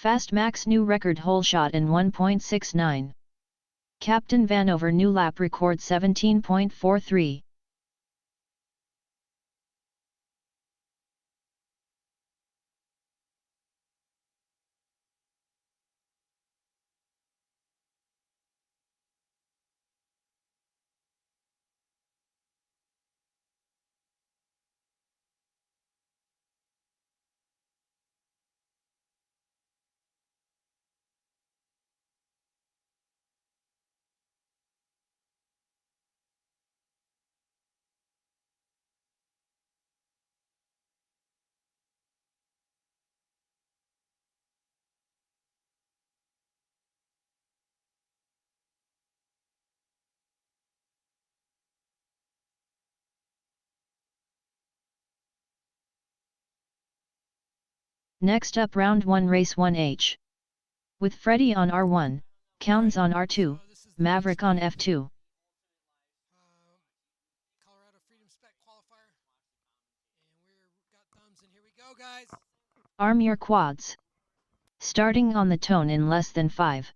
Fast Max new record hole shot in 1.69. Captain Vanover new lap record 17.43. Next up round 1 race 1H. With Freddy on R1, Counts on R2, Maverick on F2. Colorado Freedom Spec qualifier. And we've got thumbs, and here we go, guys. Arm your quads. Starting on the tone in less than 5.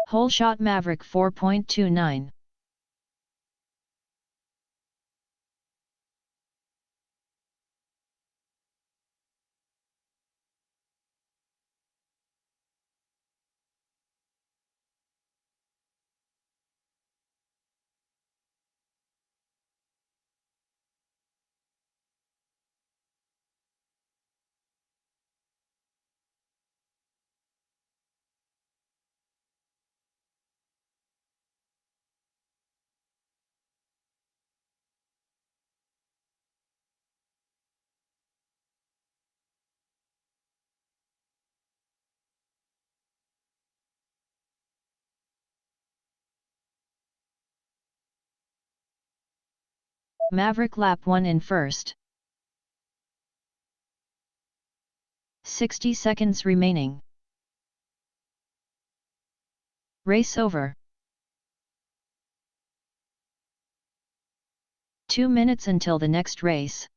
Hole shot Maverick 4.29. Maverick lap 1 in first. 60 seconds remaining. Race over. 2 minutes until the next race.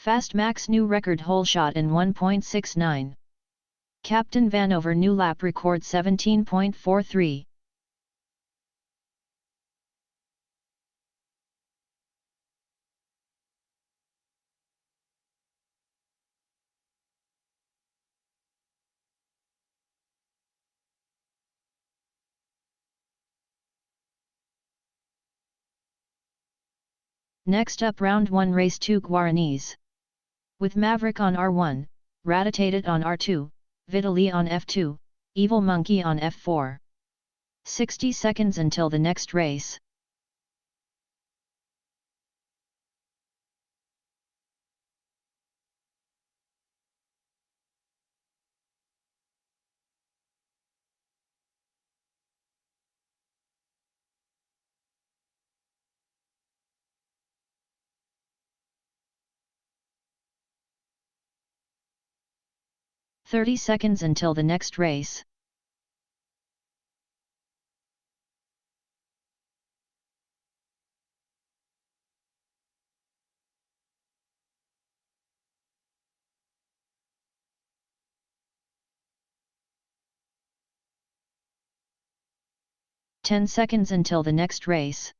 Fast Max new record hole shot in 1.69. Captain Vanover new lap record 17.43. Next up round 1 race 2 Guaranese. With Maverick on R1, Ratatated on R2, Vitaly on F2, Evil Monkey on F4. 60 seconds until the next race. "30 seconds until the next race. "10 seconds until the next race.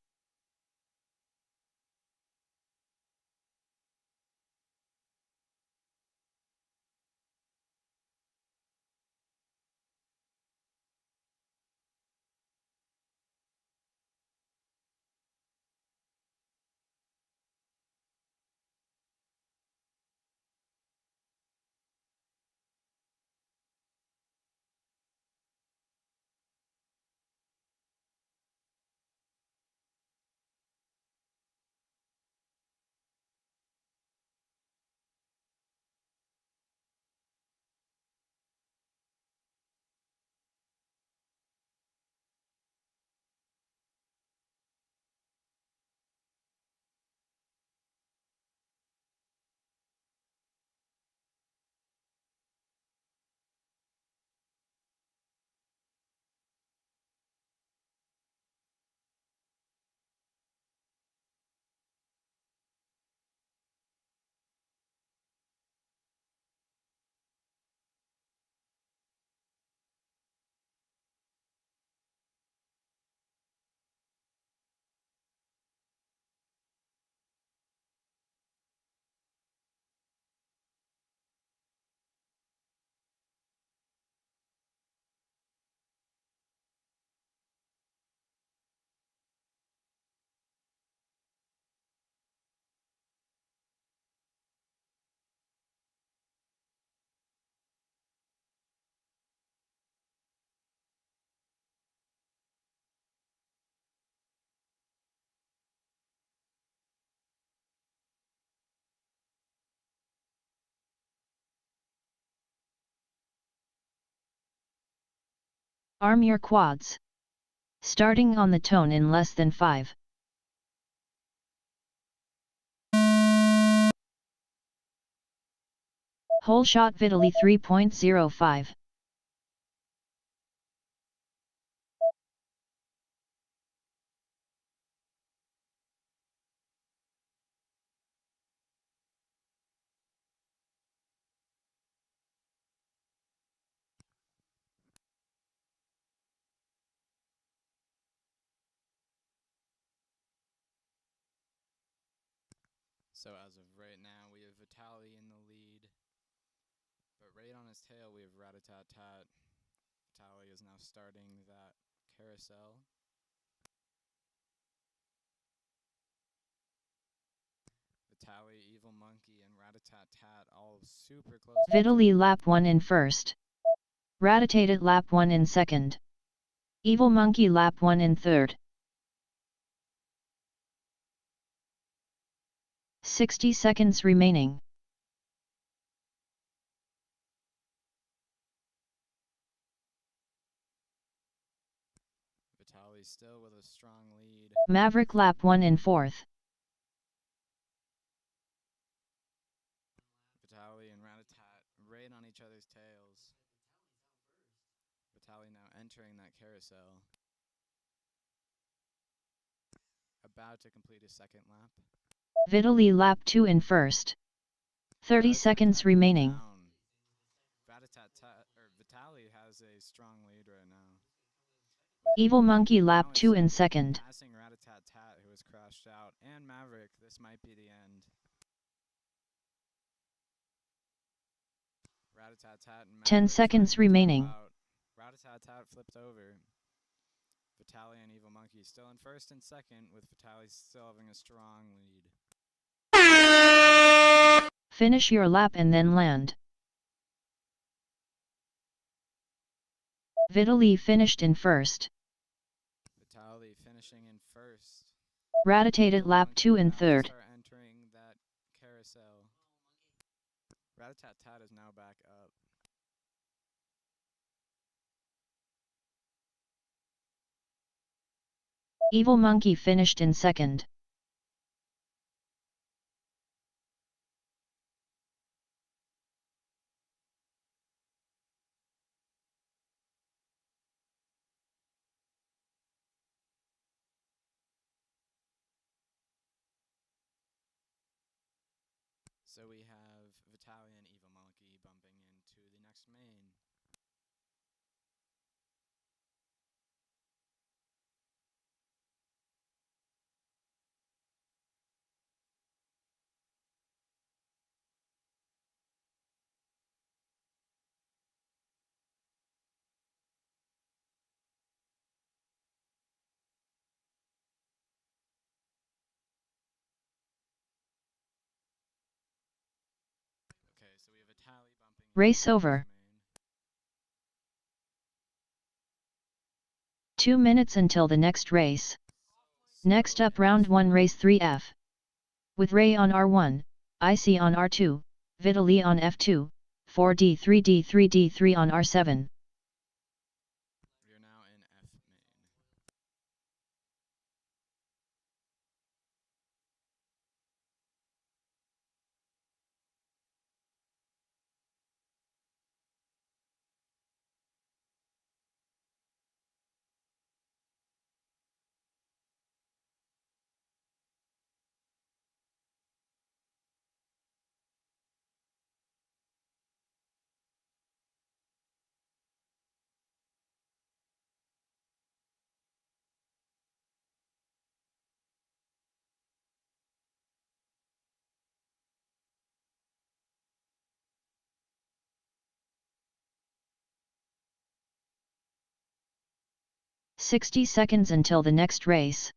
Arm your quads. Starting on the tone in less than 5. Whole shot Vitaly 3.05. So as of right now, we have Vitaly in the lead, but right on his tail we have Rat-a-tat-tat. Vitaly is now starting that carousel. Vitaly, Evil Monkey, and Rat-a-tat-tat all super close. Vitaly lap 1 in first. Rat-a-tat lap 1 in second. Evil Monkey lap 1 in third. 60 seconds remaining. Vitaly still with a strong lead. Maverick lap 1 in fourth. Vitaly and Rat-a-tat right on each other's tails. Vitaly now entering that carousel. About to complete his second lap. Vitaly lap 2 in first. 30 seconds remaining. Vitaly has a strong lead right now. Evil Monkey lap 2 in second. Passing Rat-a-tat-tat, who has crashed out, and Maverick, this might be the end. Rat-a-tat-tat and Maverick 10 seconds remaining. Rat-a-tat-tat flipped over. Vitaly and Evil Monkey still in first and second, with Vitaly still having a strong lead. Finish your lap and then land. Vitaly finished in first. Vitaly finishing in first. Rat-a-tat lap 2 in third. Start entering that carousel. Rat-a-tat-tat is now back up. Evil Monkey finished in second. So we have Vitaly and Evil Monkey bumping into the next main. Okay, so we have Vitaly bumping. Race over. 2 minutes until the next race. Next up round 1 race 3F. With Ray on R1, IC on R2, Vitaly on F2, 4D3 D3 D3 on R7. We are now in F main. "60 seconds until the next race.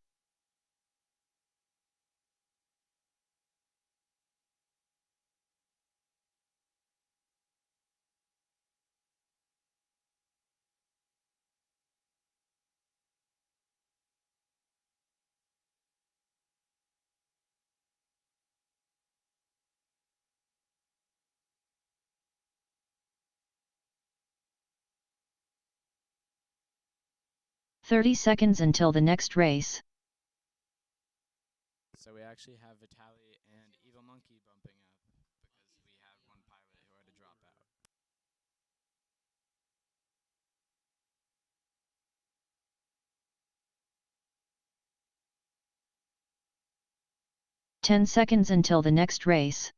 30 seconds until the next race. So we actually have Vitaly and Evil Monkey bumping up because we have one pilot who had to drop out. 10 seconds until the next race.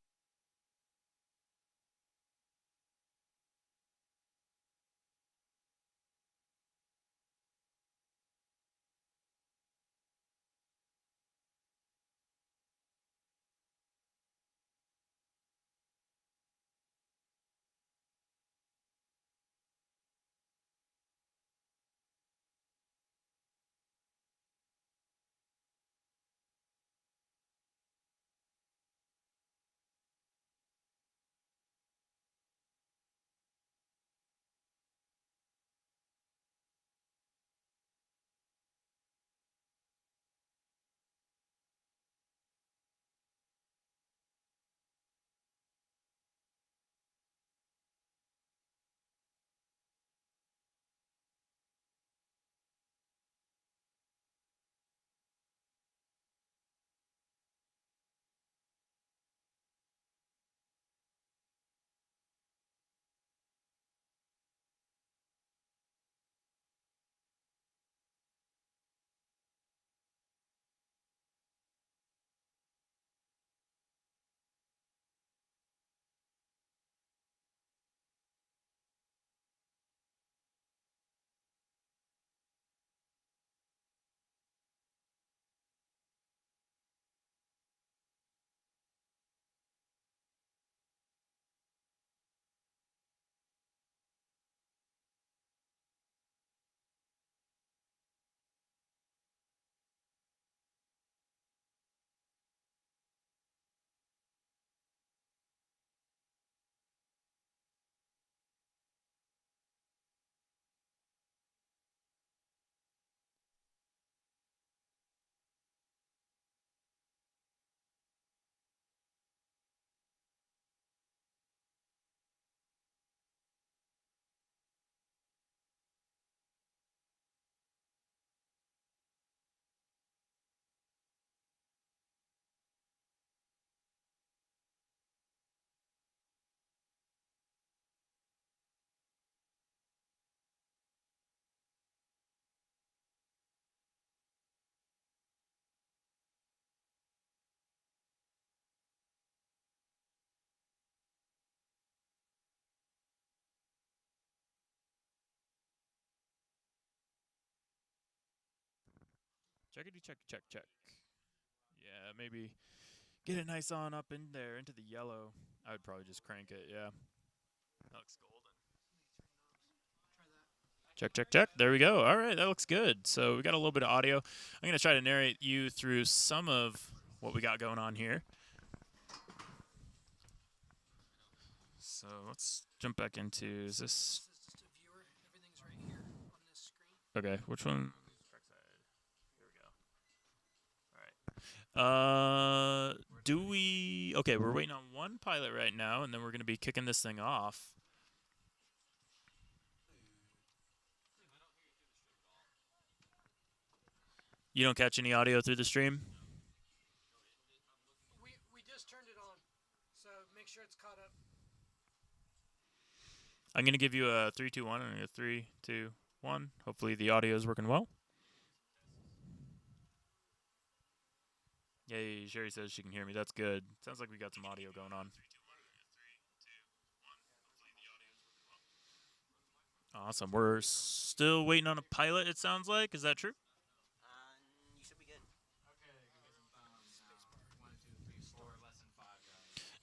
Checkity check check check. Yeah, maybe get it nice on up in there into the yellow. I would probably just crank it. Yeah, that looks golden. Check check check. There we go. All right, that looks good. So we got a little bit of audio. I'm gonna try to narrate you through some of what we got going on here. So let's jump back into is this? This is just a viewer. Everything's right here on this screen. Okay, which one? Here we go. All right. Do we? Okay, we're waiting on one pilot right now, and then we're gonna be kicking this thing off. You don't catch any audio through the stream? We just turned it on, so make sure it's caught up. I'm going to give you a 3, 2, 1, and a 3, 2, 1. Hopefully the audio is working well. Yay, Sherry says she can hear me. That's good. Sounds like we got some audio going on. Awesome. We're still waiting on a pilot, it sounds like. Is that true? You should be good.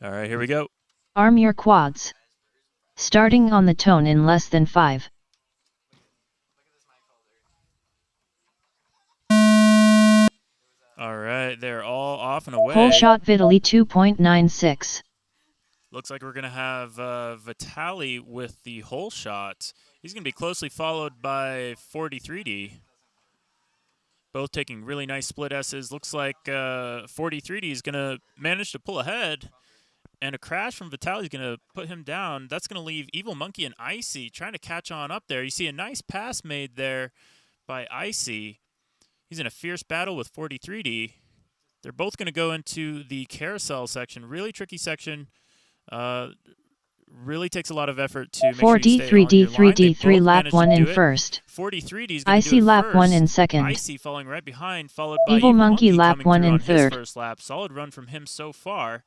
All right, here we go. Arm your quads. Starting on the tone in less than 5. All right, they're all off and away. Whole shot Vitaly 2.96. Looks like we're going to have Vitaly with the whole shot. He's going to be closely followed by 43D. Both taking really nice split S's. Looks like 43D is going to manage to pull ahead. And a crash from Vitaly is going to put him down. That's going to leave Evil Monkey and Icy trying to catch on up there. You see a nice pass made there by Icy. He's in a fierce battle with 43D. They're both going to go into the carousel section. Really tricky section. Really takes a lot of effort to make sure you stay on your line. They both lap managed 1 to in do it. first. 43D is going to do Icy it lap first. 1 in second. Icy falling right behind, followed by Evil Monkey lap coming 1 through in on third. his first lap. Solid run from him so far.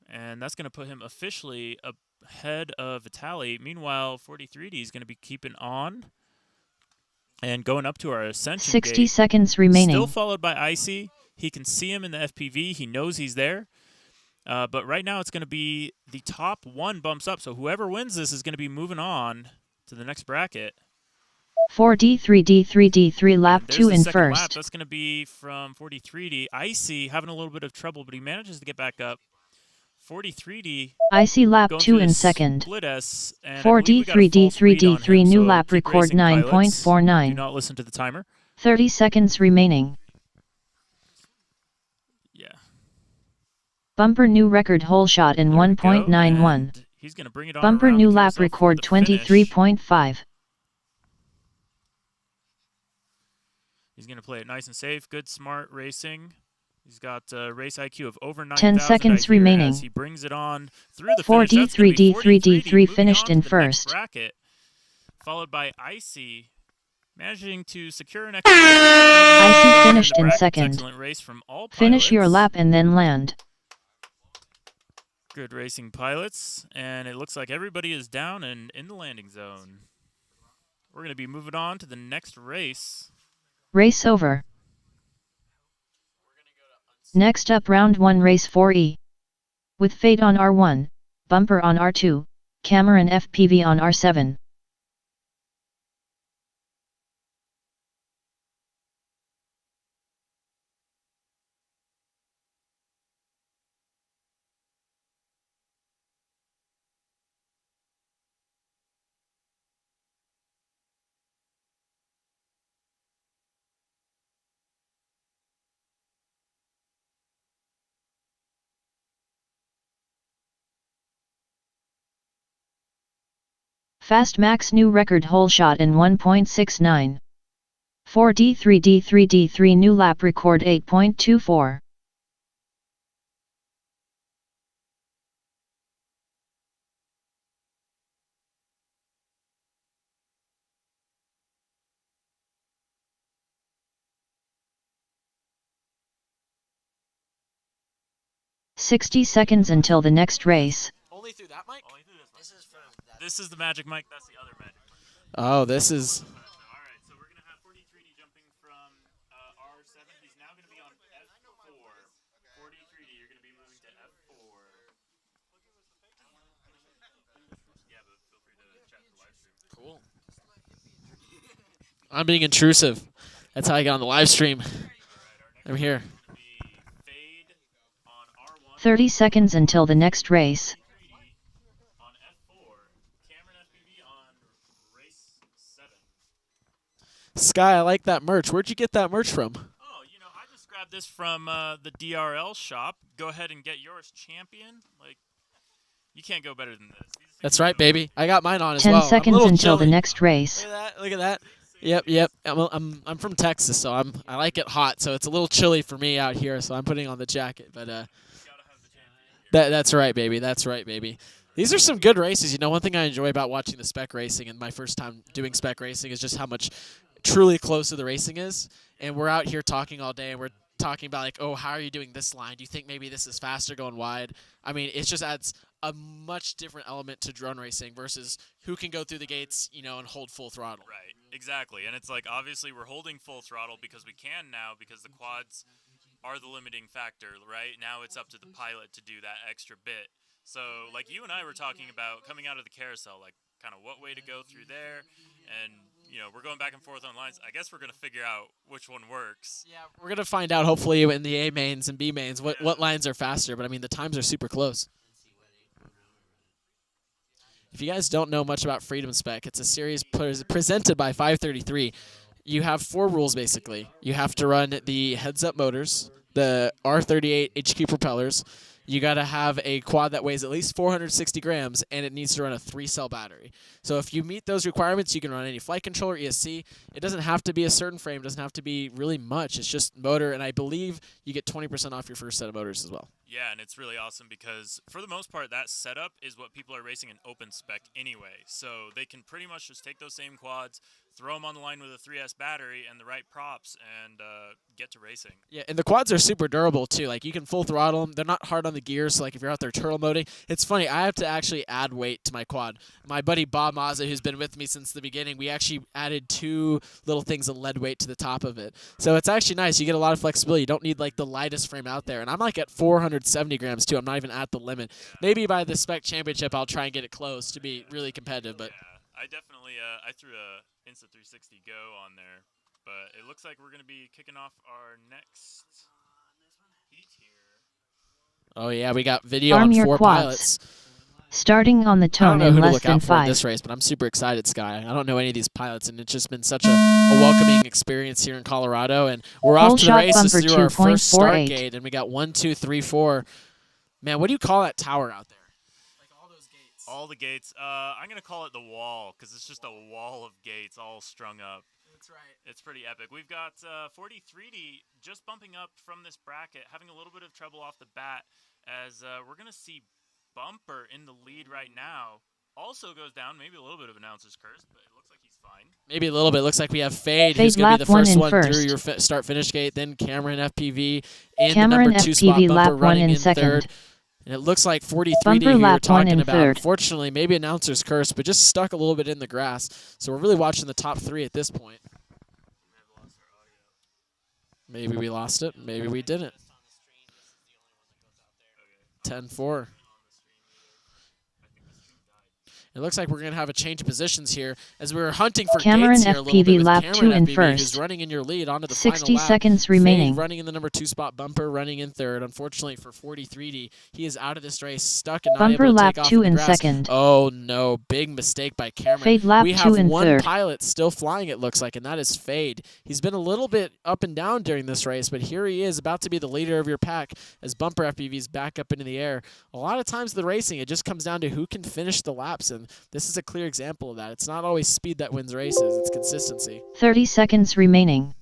And that's going to put him officially ahead of Vitaly. Meanwhile, 43D is going to be keeping on and going up to our ascension 60 gate. seconds remaining. Still followed by Icy. He can see him in the FPV. He knows he's there. But right now it's going to be the top one bumps up. So whoever wins this is going to be moving on to the next bracket. 4D3D3D3 lap 2 in first. Lap. That's going to be from 43D. Icy having a little bit of trouble, but he manages to get back up. 43D. Icy lap 2 in second. 4D3D3D3 new lap record 9.49. Do not listen to the timer. 30 seconds remaining. Yeah. Bumper new record hole shot in 1.91. He's going to bring it on. Bumper new lap record 23.5. He's going to play it nice and safe. Good, smart racing. He's got race IQ of over 9,000. 10 seconds remaining. As he brings it on through the 4D3D3D3 finished in first. Bracket, followed by Icy, managing to secure an Icy finished in second. Excellent race from all pilots. Finish your lap and then land. Good racing, pilots. And it looks like everybody is down and in the landing zone. We're going to be moving on to the next race. Race over. Next up round 1 race 4E. With Fate on R1, Bumper on R2, Cameron FPV on R7. Fast max new record hole shot in 1.69. 4D3D3D3 new lap record 8.24. "60 seconds until the next race." Only through that mic? This is the magic mic. That's the other magic mic. Oh, this is... All right, so we're going to have 43D jumping from R7. He's now going to be on F4. 43D, you're going to be moving to F4. Yeah, but feel free to chat the live stream. Cool. I'm being intrusive. That's how I got on the live stream. I'm here. 30 seconds until the next race. Sky, I like that merch. Where'd you get that merch from? Oh, you know, I just grabbed this from the DRL shop. Go ahead and get yours, champion. Like, you can't go better than this. That's right, baby. I got mine on as 10 well. seconds until the next race. Look at that. Look at that. Yep. I'm from Texas, so I like it hot. So it's a little chilly for me out here, so I'm putting on the jacket. But that's right, baby. That's right, baby. These are some good races. You know, one thing I enjoy about watching the spec racing and my first time doing spec racing is just how much truly close to the racing is. And we're out here talking all day, and we're talking about, like, oh, how are you doing this line? Do you think maybe this is faster going wide? I mean, it just adds a much different element to drone racing versus who can go through the gates, you know, and hold full throttle. Right, exactly. And it's like, obviously, we're holding full throttle because we can now, because the quads are the limiting factor, right? Now it's up to the pilot to do that extra bit. So, like, you and I were talking about coming out of the carousel, like, kind of what way to go through there, and, you know, we're going back and forth on lines. I guess we're going to figure out which one works. Yeah, we're going to find out, hopefully, in the A mains and B mains, what lines are faster, but, I mean, the times are super close. If you guys don't know much about Freedom Spec, it's a series presented by 533. You have 4 rules, basically. You have to run the heads-up motors, the R38 HQ propellers. you got to have a quad that weighs at least 460 grams, and it needs to run a 3-cell battery. So if you meet those requirements, you can run any flight controller, ESC. It doesn't have to be a certain frame. It doesn't have to be really much. It's just motor, and I believe you get 20% off your first set of motors as well. Yeah, and it's really awesome because, for the most part, that setup is what people are racing in open spec anyway. So they can pretty much just take those same quads, throw them on the line with a 3S battery and the right props, and get to racing. Yeah, and the quads are super durable, too. Like, you can full throttle them. They're not hard on the gears, so, like, if you're out there turtle moding. It's funny, I have to actually add weight to my quad. My buddy Bob Mazza, who's been with me since the beginning, we actually added 2 little things of lead weight to the top of it. So it's actually nice. You get a lot of flexibility. You don't need, like, the lightest frame out there. And I'm, like, at 470 grams, too. I'm not even at the limit. Maybe by the spec championship, I'll try and get it close to be really competitive. But yeah, I definitely I threw a Insta360 Go on there. But it looks like we're going to be kicking off our next heat here. Oh, yeah, we got video Arm on your 4 quads. pilots. Starting on the I tone don't know in who to less look than out for in 5. this race, but I'm super excited, Sky. I don't know any of these pilots, and it's just been such a welcoming experience here in Colorado. And we're Whole off to the shot races bumper through our first start 2.48. gate, and we got 1, 2, 3, 4. Man, what do you call that tower out there? Like all those gates. All the gates. I'm going to call it the wall because it's just a wall of gates all strung up. That's right. It's pretty epic. We've got 43D just bumping up from this bracket, having a little bit of trouble off the bat, as we're going to see Bumper in the lead right now. Also goes down, maybe a little bit of announcer's curse, but it looks like he's fine. Maybe a little bit. Looks like we have Fade, Fade who's going to be the lap 1 first in one through first. your start-finish gate. Then Cameron FPV in Cameron the number 2 spot. FPV Bumper lap 1 running in in second. third. And it looks like 43D Bumper who you're lap 1 talking in about. third. Unfortunately, maybe announcer's curse, but just stuck a little bit in the grass. So we're really watching the top 3 at this point. Maybe we lost it. Maybe we didn't. 10-4. It looks like we're going to have a change of positions here as we're hunting for Cameron gates here a little FPV bit with lap Cameron 2 in FPV, first. who's running in your lead onto the 60 final lap. seconds Fade remaining. running in the number 2 spot. Bumper running in third. Unfortunately for 43D, he is out of this race, stuck and not Bumper able to lap take off 2 in in the grass. second. Oh no, big mistake by Cameron. Fade lap we 2 have in one third. pilot still flying, it looks like, and that is Fade. He's been a little bit up and down during this race, but here he is about to be the leader of your pack as Bumper FPV is back up into the air. A lot of times the racing, it just comes down to who can finish the laps, and this is a clear example of that. It's not always speed that wins races, it's consistency. 30 seconds remaining.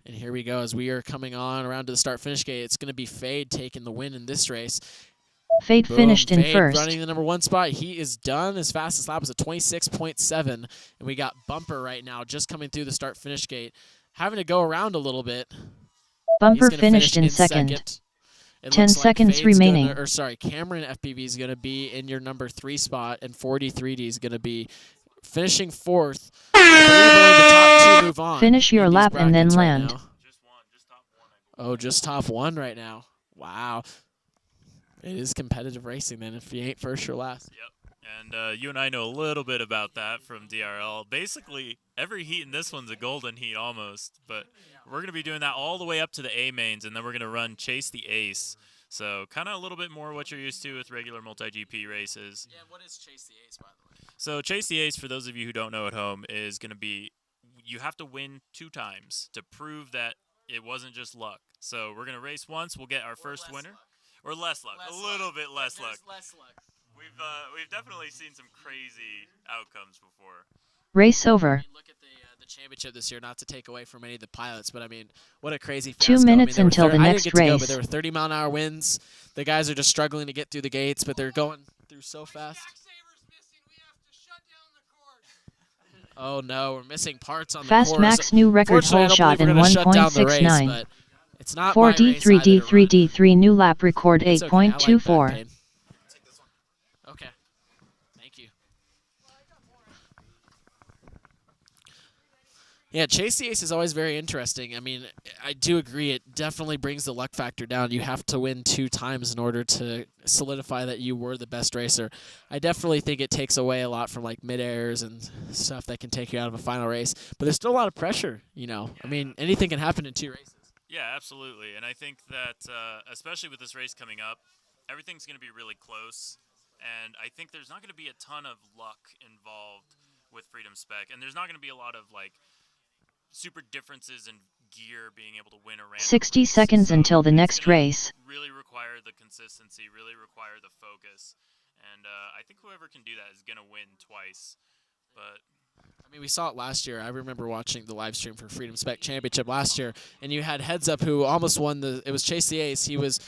And here we go as we are coming on around to the start-finish gate. It's going to be Fade taking the win in this race. Fade Boom, finished in Fade first. running the number 1 spot. He is done. His fastest lap was a 26.7. And we got Bumper right now just coming through the start-finish gate. Having to go around a little bit. Bumper He's gonna finished finish in second. It 10 looks like seconds Fade's remaining. Cameron FPV is going to be in your number 3 spot, and 43D is going to be finishing 4th. I believe only the top 2 move on. Finish your in these lap and then brackets right land. now. Oh, just top 1 right now. Wow. It is competitive racing then if you ain't first or last. Yep. And you and I know a little bit about that from DRL. Basically, every heat in this one's a golden heat almost, but we're going to be doing that all the way up to the A mains, and then we're going to run Chase the Ace. So kind of a little bit more what you're used to with regular multi-GP races. Yeah, what is Chase the Ace, by the way? So Chase the Ace, for those of you who don't know at home, is going to be you have to win 2 times to prove that it wasn't just luck. So we're going to race once. We'll get our first winner. Luck. Or less luck. A little bit less luck. Less luck. We've definitely seen some crazy outcomes before. Race over. Look at the championship this year, not to take away from any of the pilots, but I mean, what a crazy 2 fiasco. minutes I mean, until the I next didn't get to go, race. but there were 30-mile-an-hour winds. The guys are just struggling to get through the gates, but they're going through so fast. Jack Saber's missing. We have to shut down the course. Oh no, we're missing parts on Fast the course. Max new record Fortunately, I hole don't shot believe in we're gonna shut down the race, 1.69. but it's not my race 4D3 either to D3 run. D3 new lap record It's okay, I like back 8.24. pain. Okay. Thank you. Yeah, Chase the Ace is always very interesting. I mean, I do agree it definitely brings the luck factor down. You have to win 2 times in order to solidify that you were the best racer. I definitely think it takes away a lot from like mid-airs and stuff that can take you out of a final race. But there's still a lot of pressure, you know. I mean, anything can happen in 2 races. Yeah, absolutely. And I think that, especially with this race coming up, everything's going to be really close. And I think there's not going to be a ton of luck involved with Freedom Spec. And there's not going to be a lot of, like, super differences in gear being able to win a random 60 race. seconds So until the it's next gonna race. really require you really require the focus. And I think whoever can do that is going to win twice. But I mean, we saw it last year. I remember watching the live stream for Freedom Spec Championship last year, and you had Heads Up who almost won the. It was Chase the Ace. He was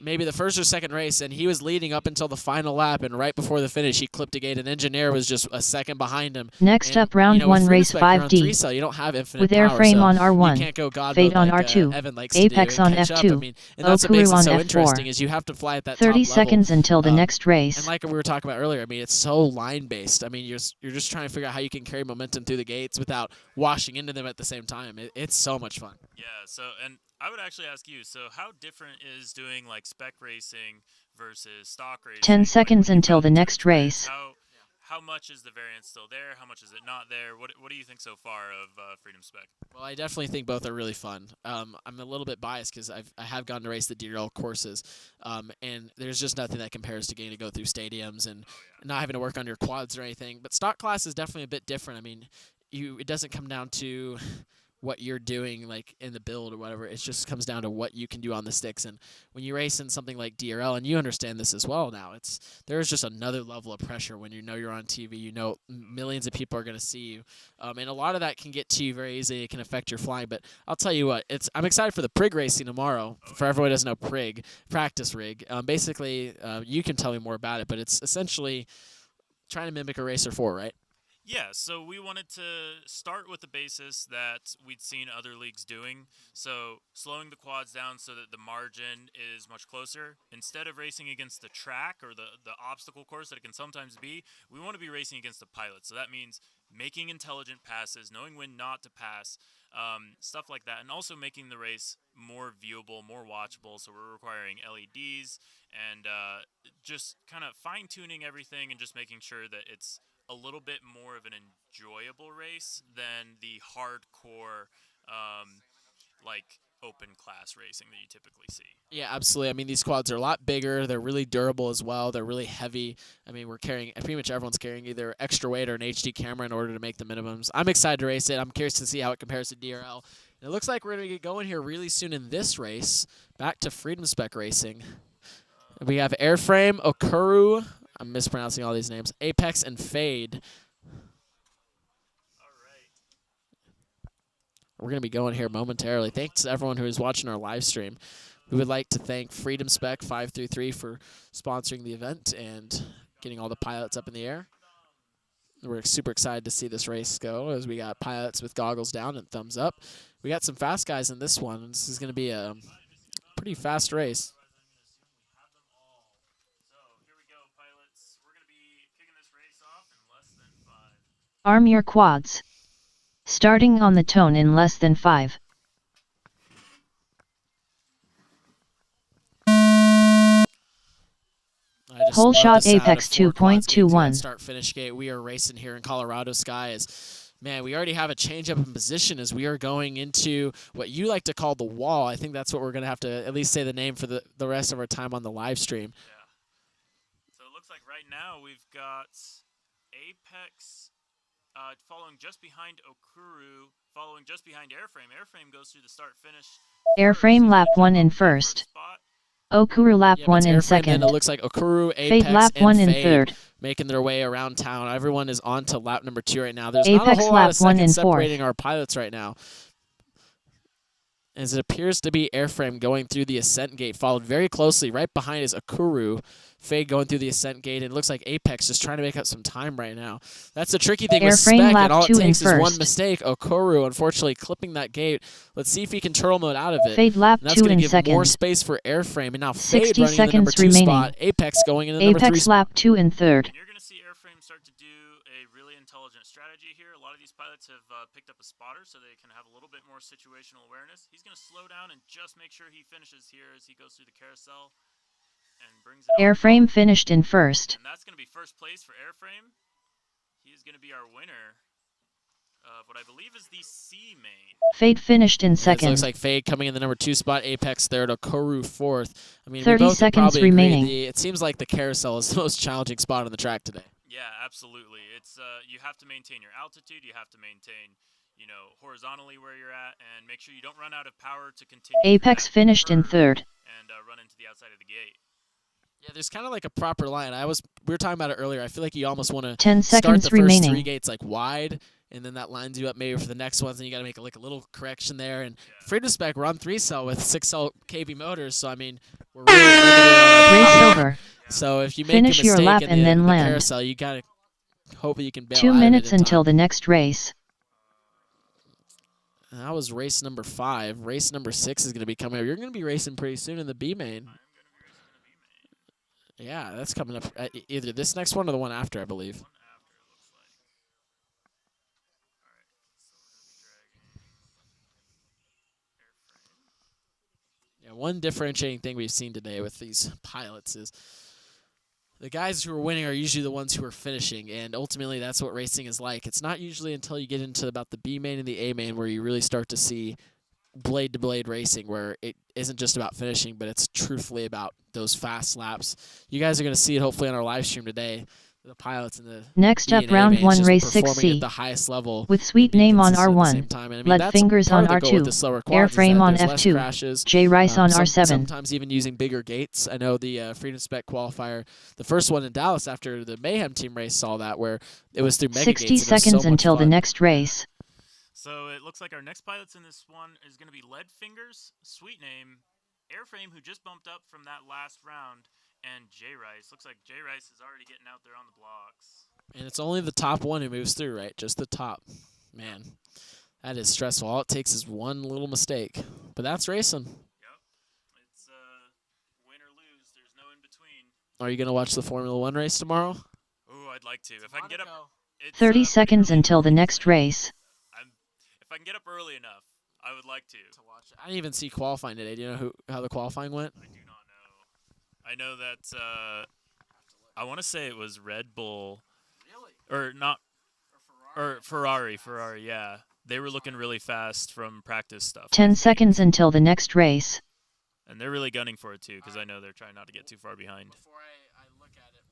maybe the first or second race, and he was leading up until the final lap, and right before the finish, he clipped a gate. An Engineer was just a second behind him. Next And, up, round with 1, Freedom race Spec, you're on 5D. 3-cell. You don't have infinite With power, airframe so on R1, you can't go God Fade mode on like R2, Evan likes to do Apex and on catch F2, up. I mean, and that's what makes Okuru it on so F4. interesting is you have to fly at that 30 top seconds level. until the next race. And like we were talking about earlier, I mean, it's so line-based. I mean, you're just trying to figure out how you can carry momentum through the gates without washing into them at the same time. It's so much fun. yeah, so, and I would actually ask you, so how different is doing like spec racing versus stock racing? 10 seconds when you've until got the two next experience? race. How much is the variance still there? How much is it not there? What do you think so far of Freedom Spec? Well, I definitely think both are really fun. I'm a little bit biased because I have gone to race the DRL courses, and there's just nothing that compares to getting to go through stadiums and not having to work on your quads or anything. But stock class is definitely a bit different. I mean, it doesn't come down to what you're doing like in the build or whatever. It just comes down to what you can do on the sticks. And when you race in something like DRL, and you understand this as well now, there's just another level of pressure when you know you're on TV. You know millions of people are going to see you, and a lot of that can get to you very easily. It can affect your flying. But I'll tell you what, I'm excited for the prig racing tomorrow. For everyone who doesn't know prig, practice rig. Basically, you can tell me more about it, but it's essentially trying to mimic a Racer 4, right? Yeah, so we wanted to start with the basis that we'd seen other leagues doing. So slowing the quads down so that the margin is much closer. Instead of racing against the track or the obstacle course that it can sometimes be, we want to be racing against the pilot. So that means making intelligent passes, knowing when not to pass, stuff like that. And also making the race more viewable, more watchable. So we're requiring LEDs and just kind of fine-tuning everything and just making sure that it's a little bit more of an enjoyable race than the hardcore, like open class racing that you typically see. Yeah, absolutely. I mean, these quads are a lot bigger. They're really durable as well. They're really heavy. I mean, pretty much everyone's carrying either extra weight or an HD camera in order to make the minimums. I'm excited to race it. I'm curious to see how it compares to DRL. And it looks like we're going to get going here really soon in this race. Back to Freedom Spec Racing. We have Airframe, Okuru, I'm mispronouncing all these names, Apex, and Fade. We're going to be going here momentarily. Thanks to everyone who is watching our live stream. We would like to thank Freedom Spec 533 for sponsoring the event and getting all the pilots up in the air. We're super excited to see this race go as we got pilots with goggles down and thumbs up. We got some fast guys in this one. This is going to be a pretty fast race. Arm your quads. Starting on the tone in less than 5. Whole shot Apex 2.21. Start finish gate. We are racing here in Colorado skies. Man, we already have a change up in position as we are going into what you like to call the wall. I think that's what we're going to have to at least say the name for the rest of our time on the live stream. Yeah. So it looks like right now we've got Apex following just behind Okuru, following just behind Airframe. Airframe goes through the start-finish. Airframe lap 1 in first. Okuru lap 1 in second. Then it looks like Okuru, Apex, Fade lap and 1 in Fade third. making their way around town. Everyone is on to lap number 2 right now. There's Apex not a whole lot of lap 1 in seconds separating fourth. our pilots right now. As it appears to be Airframe going through the ascent gate, followed very closely. Right behind is Okuru. Fade going through the ascent gate, and it looks like Apex just trying to make up some time right now. That's the tricky thing with Spec, and all it takes is one mistake. Okuru, unfortunately, clipping that gate. Let's see if he can turtle mode out of it. Fade lap 2 in second. That's going to give more space for Airframe, and now Fade 60 running in the number 2 remaining. spot. Apex going in the number 3 Apex spot. lap 2 in third. And you're going to see Airframe start to do a really intelligent strategy here. A lot of these pilots have picked up a spotter so they can have a little bit more situational awareness. He's going to slow down and just make sure he finishes here as he goes through the carousel. And brings it Airframe finished in first. And that's going to be first place for Airframe. He is going to be our winner of what I believe is the C main. Fade finished in It second. looks like Fade coming in the number 2 spot, Apex third, Okuru fourth. I mean, 30 we both seconds probably remaining. agree it seems like the carousel is the most challenging spot on the track today. Yeah, absolutely. It's you have to maintain your altitude. You have to maintain, horizontally where you're at, and make sure you don't run out of power to continue. Apex finished in third. And run into the outside of the gate. there's kind of like a proper line. We were talking about it earlier. I feel like you almost want to 10 start seconds the first remaining. 3 gates like wide, and then that lines you up maybe for the next ones, and you got to make like a little correction there. And Freedom Spec, we're on 3-cell with 6-cell KV motors, so I mean, we're really limited on our Race power. over. So if you make Finish a your mistake lap in and the, then in the land. carousel, you got to hope that you can bail 2 out of it minutes in until time. the next race. That was race number 5. Race number 6 is going to be coming up. You're going to be racing pretty soon in the B main. Yeah, that's coming up either this next one or the one after, I believe. Yeah, one differentiating thing we've seen today with these pilots is the guys who are winning are usually the ones who are finishing, and ultimately that's what racing is like. It's not usually until you get into about the B main and the A main where you really start to see blade-to-blade racing, where it isn't just about finishing, but it's truthfully about those fast laps. You guys are going to see it hopefully on our live stream today. The pilots in the Next B up, and A round mains 1, just race performing 6C. at the highest level With and sweet being name on consistent at the R1, same time. And I mean, lead that's fingers part on of the goal with R2, the slower quads, is that airframe on there's less F2, crashes. J Rice on R7. Sometimes even using bigger gates. I know the Freedom Spec qualifier, the first one in Dallas after the Mayhem team race saw that, where it was through mega 60 gates. And it was seconds so much until the fun. next race. So it looks like our next pilots in this one is going to be Lead Fingers, Sweet Name, Airframe, who just bumped up from that last round, and J Rice. Looks like J Rice is already getting out there on the blocks. And it's only the top one who moves through, right? Just the top. Man, that is stressful. All it takes is one little mistake. But that's racing. Yep. It's win or lose. There's no in between. Are you going to watch the Formula One race tomorrow? Ooh, I'd like to. If I can get up... It's, 30 seconds until the next race. If I can get up early enough, I would like to. Watch it. I didn't even see qualifying today. Do you know how the qualifying went? I do not know. I know that I want to say it was Red Bull. Really? Or not. Or Ferrari, yeah. They were looking really fast from practice stuff. 10 seconds until the next race. And they're really gunning for it, too, because I know they're trying not to get too far behind. Before I look at it,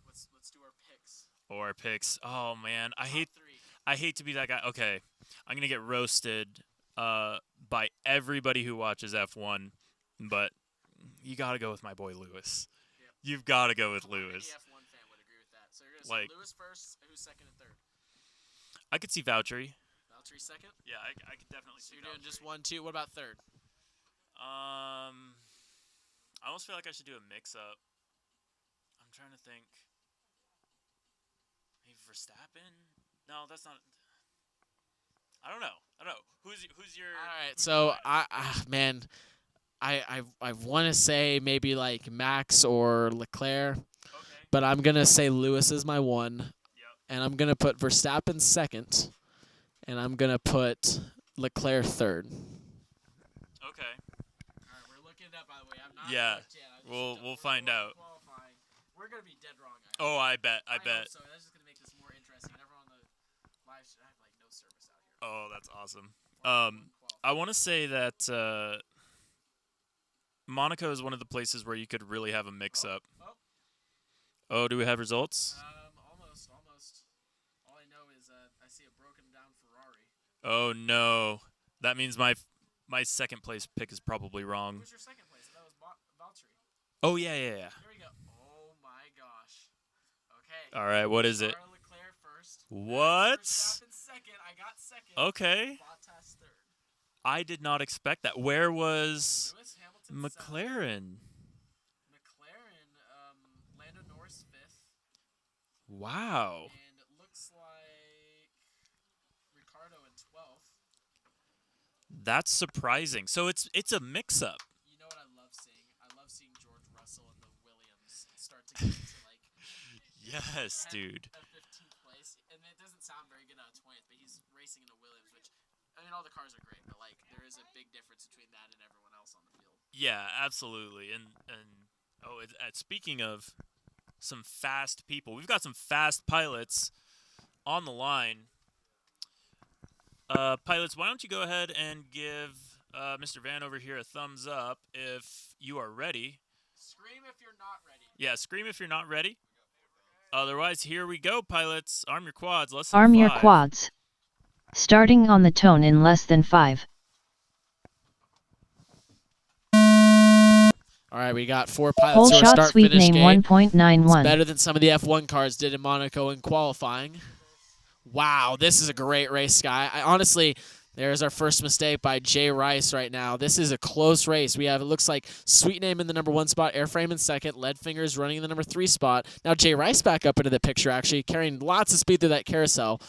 let's do our picks. Oh, our picks. Oh, man. I hate to be that guy. Okay. I'm going to get roasted by everybody who watches F1, but you got to go with my boy Lewis. Yep. You've got to go with Lewis. Any F1 fan would agree with that. So you're going to say Lewis first, who's second and third? I could see Valtteri. Valtteri second? Yeah, I could definitely see Valtteri. You're doing just 1, 2. What about third? I almost feel like I should do a mix-up. I'm trying to think. Maybe Verstappen? No, that's not... I don't know. Who's your... All right, so I want to say maybe like Max or Leclerc, Okay. but I'm going to say Lewis is my 1. Yep. And I'm going to put Verstappen second, and I'm going to put Leclerc third. Okay. All right, we're looking it up, by the way. I'm not Yeah, looked yet. we'll find out. Qualifying. We're going to be dead wrong. Oh, I bet. I hope so. That's just going to make this more interesting. And everyone on the live should have like no service out here. Oh, that's awesome. I want to say that Monaco is one of the places where you could really have a mix-up. Oh, do we have results? Almost. All I know is I see a broken down Ferrari. Oh, no. That means my second place pick is probably wrong. Who's your second place? That was Valtteri. Oh, yeah. Here we go. Oh, my gosh. Okay. All right, what is it? Charles Leclerc first. What? Verstappen second. I got second. Okay. Bottas third. I did not expect that. Where was Lewis Hamilton McLaren? McLaren, Lando Norris fifth. Wow. And it looks like Ricardo in 12th. That's surprising. So it's a mix-up. You know what I love seeing? I love seeing George Russell and the Williams start to get into like Yes, dude. a 15th place. And it doesn't sound very good out of 20th, but he's racing in a Williams, which I mean all the cars are great, but like there is a big difference between that and everyone else on the field. Yeah, absolutely. And speaking of some fast people, we've got some fast pilots on the line. Pilots, why don't you go ahead and give Mr. Van over here a thumbs up if you are ready. Scream if you're not ready. Yeah, scream if you're not ready. Otherwise, here we go, pilots. Arm your quads. Lesson Arm 5. your quads. Starting on the tone in less than 5. All right, we got 4 Whole pilots who are shot start sweep finish name gate. It's 1.91. better than some of the F1 cars did in Monaco in qualifying. Wow, this is a great race, Sky. Honestly, there's our first mistake by Jay Rice right now. This is a close race. We have, it looks like Sweet Name in the number 1 spot, Airframe in second, Lead Fingers running in the number 3 spot. Now Jay Rice back up into the picture, actually, carrying lots of speed through that carousel.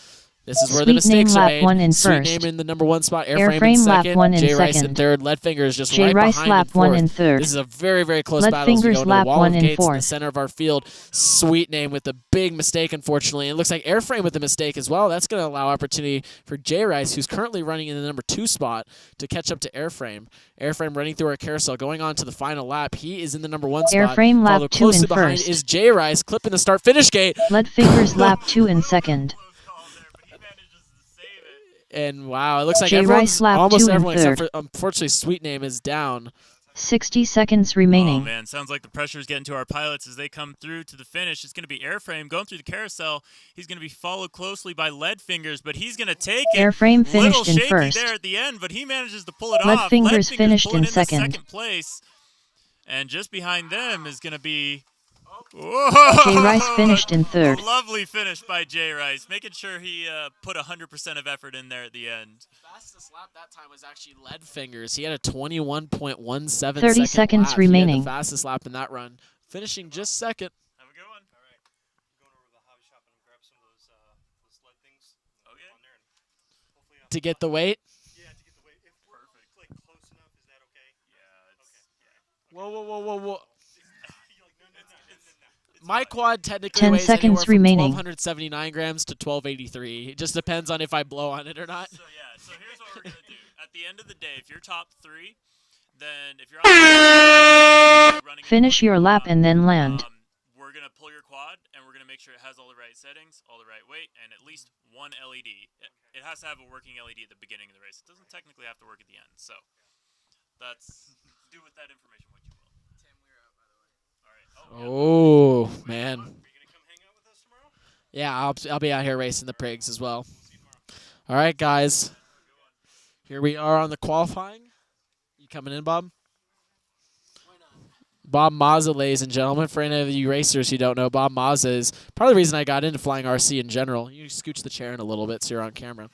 This is where the Sweet Name mistakes are lap made. 1 in Sweet first. Name in the number 1 spot, Airframe in lap second, 1 in Jay Rice in second. third, Lead Fingers just Jay right Rice behind lap in 1 fourth. in third. This is a very, very close Lead battle as we Fingers go into the lap wall 1 of in gates in the fourth. center of our field. Sweet Name with a big mistake, unfortunately. It looks like Airframe with a mistake as well. That's going to allow opportunity for Jay Rice, who's currently running in the number 2 spot, to catch up to Airframe. Airframe running through our carousel, going on to the final lap. He is in the number 1 spot. Airframe lap Followed 2 closely in behind first. is Jay Rice, clipping the start-finish gate. Lead Fingers lap 2 in second. And wow, it looks like Jay Rice lap almost 2 in everyone except third. for, unfortunately, Sweet Name is down. 60 seconds Oh, remaining. man. Sounds like the pressure's getting to our pilots as they come through to the finish. It's going to be Airframe going through the carousel. He's going to be followed closely by Lead Fingers, but he's going to take it. Airframe finished Little in shaky first. there at the end, but he manages to pull it Lead off. Fingers finished pulling in into second. place. And just behind them is going to be... Jay Rice finished in third. A lovely finish by Jay Rice, making sure he put 100% of effort in there at the end. Fastest lap that time was actually Lead Fingers. He had a 21.17 30 seconds lap. remaining. He had the fastest lap in that run, finishing just second. Have a good one. All right. Going over to the hobby shop and grab some of those lead things. Okay. On there and hopefully To get the weight. yeah, to get the weight. If we're like close enough, is that okay? Yeah, it's... Whoa, whoa, whoa, whoa, whoa. You're like, no. My quad technically 10 weighs seconds anywhere from remaining. 1,279 grams to 1,283. It just depends on if I blow on it or not. So here's what we're gonna do. At the end of the day, if you're top 3, then if you're on running Finish your lap and then land. we're gonna pull your quad and we're gonna make sure it has all the right settings, all the right weight, and at least one LED. It has to have a working LED at the beginning of the race. It doesn't technically have to work at the end. So that's do with that information what you will. Tim, we're out by the way. All right. Oh, man. Are you gonna come hang out with us tomorrow? Yeah, I'll be out here racing the prigs as well. All right, guys. Here we are on the qualifying. You coming in, Bob? Bob Mazza, ladies and gentlemen. For any of you racers who don't know, Bob Mazza is probably the reason I got into flying RC in general. You scooch the chair in a little bit so you're on camera.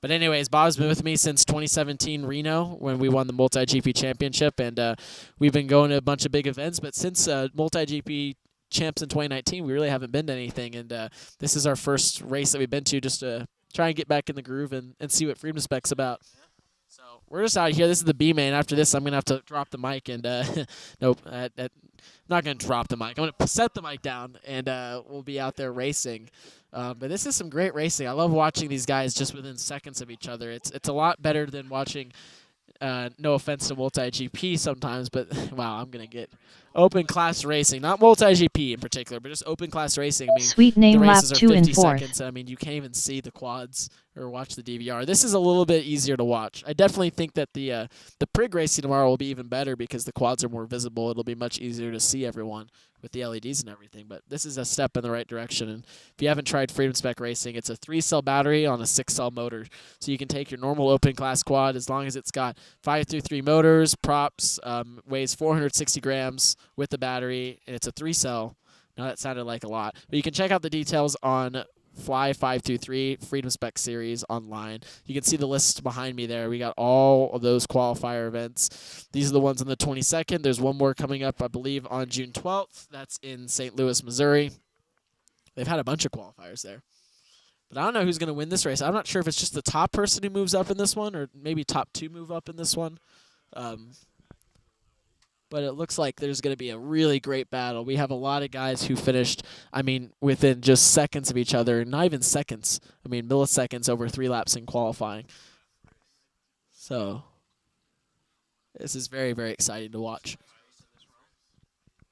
But anyways, Bob's been with me since 2017 Reno when we won the Multi-GP Championship, and we've been going to a bunch of big events. But since Multi-GP Champs in 2019, we really haven't been to anything, and this is our first race that we've been to just to try and get back in the groove and see what Freedom Spec's about. So we're just out here. This is the B main. After this, I'm going to have to drop the mic and nope, I'm not going to drop the mic. I'm going to set the mic down and we'll be out there racing. But this is some great racing. I love watching these guys just within seconds of each other. It's a lot better than watching, no offense to multi-GP sometimes, but wow, I'm going to get open class racing. Not multi-GP in particular, but just open class racing. I mean, Sweet Name the lap races are 2 in 50 fourth. seconds. I mean, you can't even see the quads or watch the DVR. This is a little bit easier to watch. I definitely think that the prig racing tomorrow will be even better because the quads are more visible. It'll be much easier to see everyone with the LEDs and everything. But this is a step in the right direction. And if you haven't tried Freedom Spec Racing, it's a 3-cell battery on a 6-cell motor. So you can take your normal open class quad as long as it's got 5-3 motors, props, weighs 460 grams with the battery, and it's a 3-cell. Now that sounded like a lot. But you can check out the details on Fly 523 Freedom Spec Series online. You can see the list behind me there. We got all of those qualifier events. These are the ones on the 22nd. There's one more coming up, I believe, on June 12th. That's in St. Louis, Missouri. They've had a bunch of qualifiers there. But I don't know who's going to win this race. I'm not sure if it's just the top person who moves up in this one or maybe top 2 move up in this one. But it looks like there's going to be a really great battle. We have a lot of guys who finished, I mean, within just seconds of each other. Not even seconds. I mean, milliseconds over 3 laps in qualifying. So, this is very, very exciting to watch.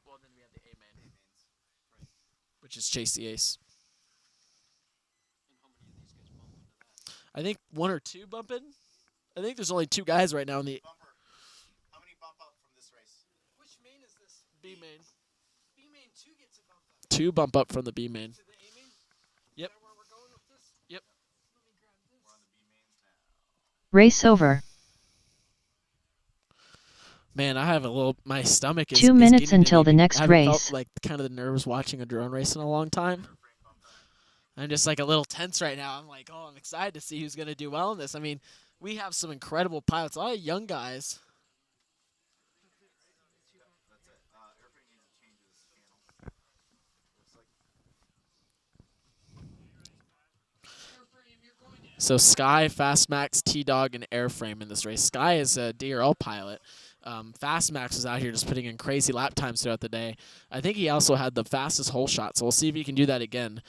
Well, then we have the A-main, which is Chase the Ace. I think 1 or 2 bump in. I think there's only 2 guys right now in the How many bump up from this race? Which main is this? B main. B main 2 gets a bump up. 2 bump up from the B main. To the A main? Yep. Is that where we're going with this? Yep. Let me grab this. Race over. Man, I have a little. My stomach is 2 is minutes getting to until me. the next I haven't race. felt like kind of the nerves watching a drone race in a long time. I'm just like a little tense right now. I'm like, oh, I'm excited to see who's going to do well in this. I mean, we have some incredible pilots, a lot of young guys. So Sky, Fastmax, T-Dog, and Airframe in this race. Sky is a DRL pilot. Fastmax was out here just putting in crazy lap times throughout the day. I think he also had the fastest hole shot, so we'll see if he can do that again.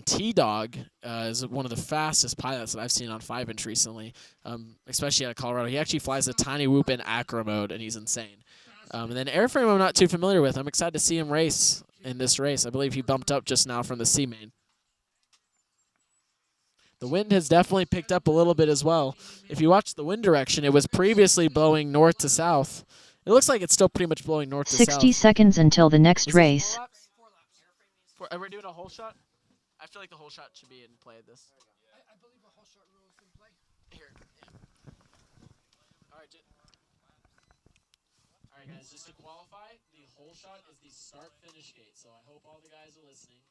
T-Dog is one of the fastest pilots that I've seen on 5-inch recently, especially out of Colorado. He actually flies a tiny whoop in acro mode, and he's insane. And then Airframe I'm not too familiar with. I'm excited to see him race in this race. I believe he bumped up just now from the C main. The wind has definitely picked up a little bit as well. If you watch the wind direction, it was previously blowing north to south. It looks like it's still pretty much blowing north to south. 60 seconds until the next race. 4 laps. Are we doing a whole shot? I feel like the whole shot should be in play at this. I believe a whole shot rule is in play. Here. Yeah. All right, guys, just to qualify, the whole shot is the start-finish gate. So I hope all the guys are listening,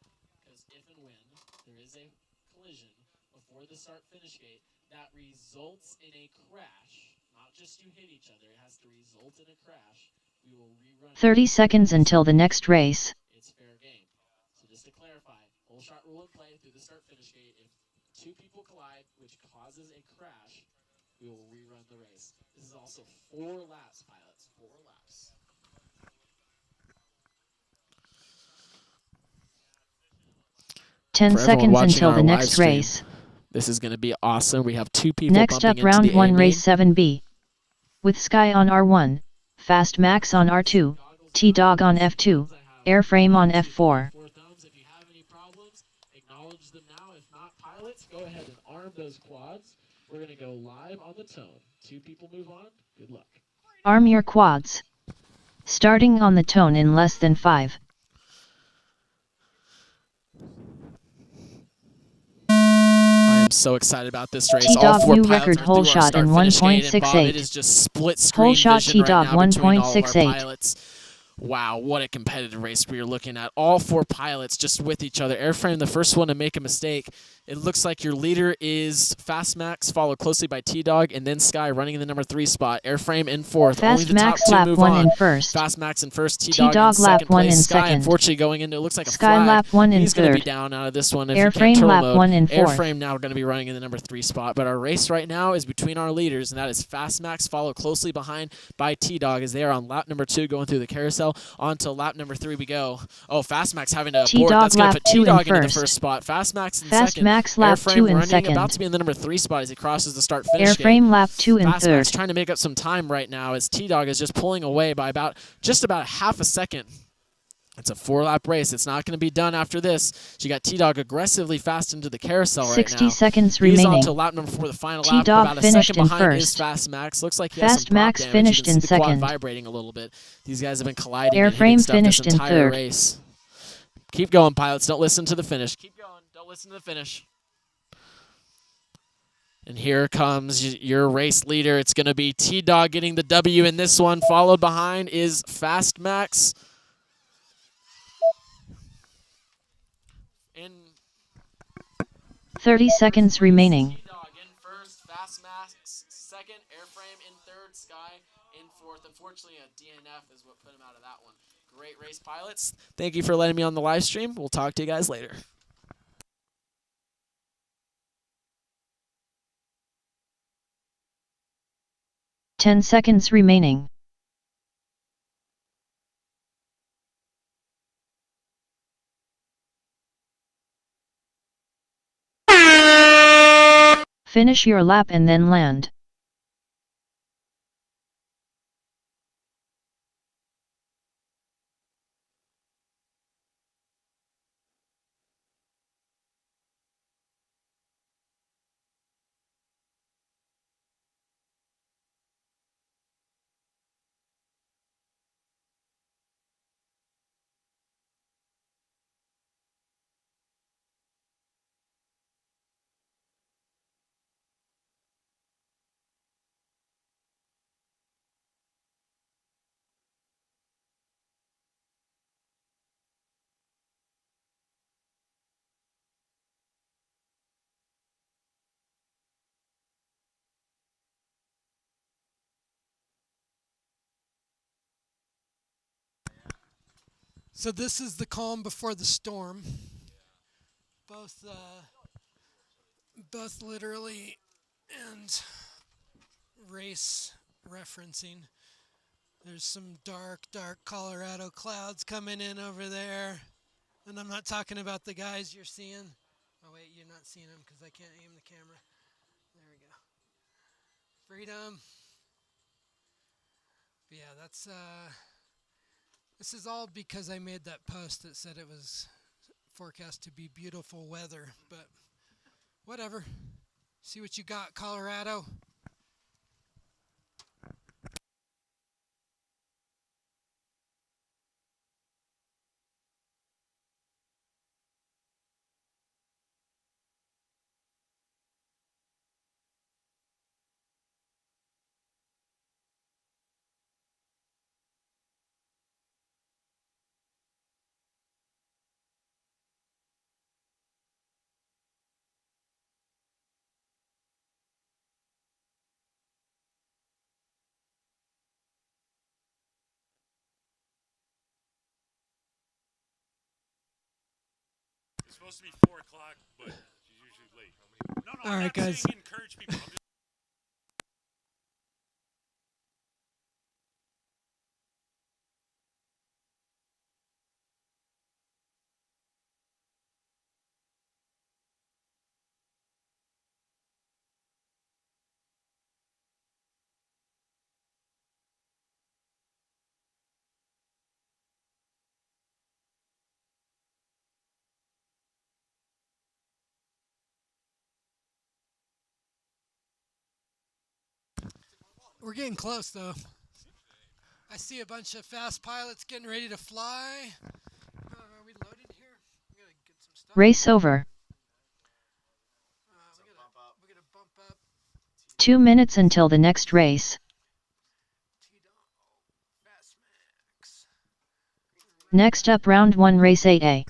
because if and when there is a collision before the start-finish gate that results in a crash, not just you hit each other, it has to result in a crash, we will rerun 30 seconds until the next race. It's fair game. So just to clarify, whole shot rule in play through the start-finish gate. If 2 people collide, which causes a crash, we will rerun the race. This is also 4 laps, pilots. 4 laps. Ten For everyone seconds watching until our the live next stream, race. this is going to be awesome. We have 2 people Next bumping up, round into the 1, A race main. 7B. With Sky on R1, Fast Max on R2, T-Dog on F2, Airframe on F4. If you have any problems, acknowledge them now. If not, pilots, go ahead and arm those quads. We're going to go live on the tone. 2 people move on. Good luck. Arm your quads. Starting on the tone in less than 5. I am so excited about this race. All T-Dog 4 new pilots record are whole through our shot in start-finish gate, and Bob, 1.68. it is just split screen Whole shot vision right T-Dog now between all of our 1.68. pilots. Wow, what a competitive race we are looking at. All 4 pilots just with each other. Airframe, the first one to make a mistake. It looks like your leader is Fastmax, followed closely by T-Dog, and then Sky running in the number 3 spot. Airframe in 4th. Only the top Fastmax 2 lap move 1 on. in first. Fastmax in first, T-Dog in T-Dog lap second 1 place. in Sky, second. unfortunately, going into, it looks like a Sky flag. lap 1 in He's going to be third. down out of this one if you can't Airframe turtle lap mode. 1 in fourth. Airframe now going to be running in the number 3 spot. But our race right now is between our leaders, and that is Fastmax, followed closely behind by T-Dog as they are on lap number 2 going through the carousel. On to lap number 3 we go. Oh, Fastmax having to abort. T-Dog That's going to lap put 2 in T-Dog into the first. first spot. Fastmax in second. Fastmax lap Airframe 2 in running, second. about to be in the number 3 spot as he crosses the start-finish gate. Airframe lap 2 in Fastmax third. trying to make up some time right now as T-Dog is just pulling away by just about half a second. It's a 4-lap race. It's not going to be done after this. So you got T-Dog aggressively fast into the carousel right now. 60 seconds He's remaining. on to lap number 4, the final lap. T-Dog About a finished second in behind is first. Fastmax. Looks like he has some Fastmax prop damage. finished You can in see the quad second. vibrating a little bit. These guys have been colliding and Airframe hitting stuff finished this in entire third. race. Keep going, pilots. Don't listen to the finish. Keep going. Don't listen to the finish. And here comes your race leader. It's going to be T-Dog getting the W in this one. Followed behind is Fastmax. In 30 seconds remaining. T-Dog in first, Fastmax second, Airframe in third, Sky in fourth. Unfortunately, a DNF is what put him out of that one. Great race, pilots. Thank you for letting me on the live stream. We'll talk to you guys later. Ten seconds remaining. Finish your lap and then land. So this is the calm before the storm. Both literally and race referencing. There's some dark Colorado clouds coming in over there. And I'm not talking about the guys you're seeing. Oh wait, you're not seeing them because I can't aim the camera. There we go. Freedom. But yeah, that's this is all because I made that post that said it was forecast to be beautiful weather, but whatever. See what you got, Colorado. It's supposed to be 4 o'clock, but she's usually late. No, All I'm right, not guys. saying encourage people. I'm just We're getting close, though. I see a bunch of fast pilots getting ready to fly. Are we loaded here? We gotta get some stuff. Race over. We gotta bump up. 2 minutes until the next race. Fast max. Next up round 1 race 8A.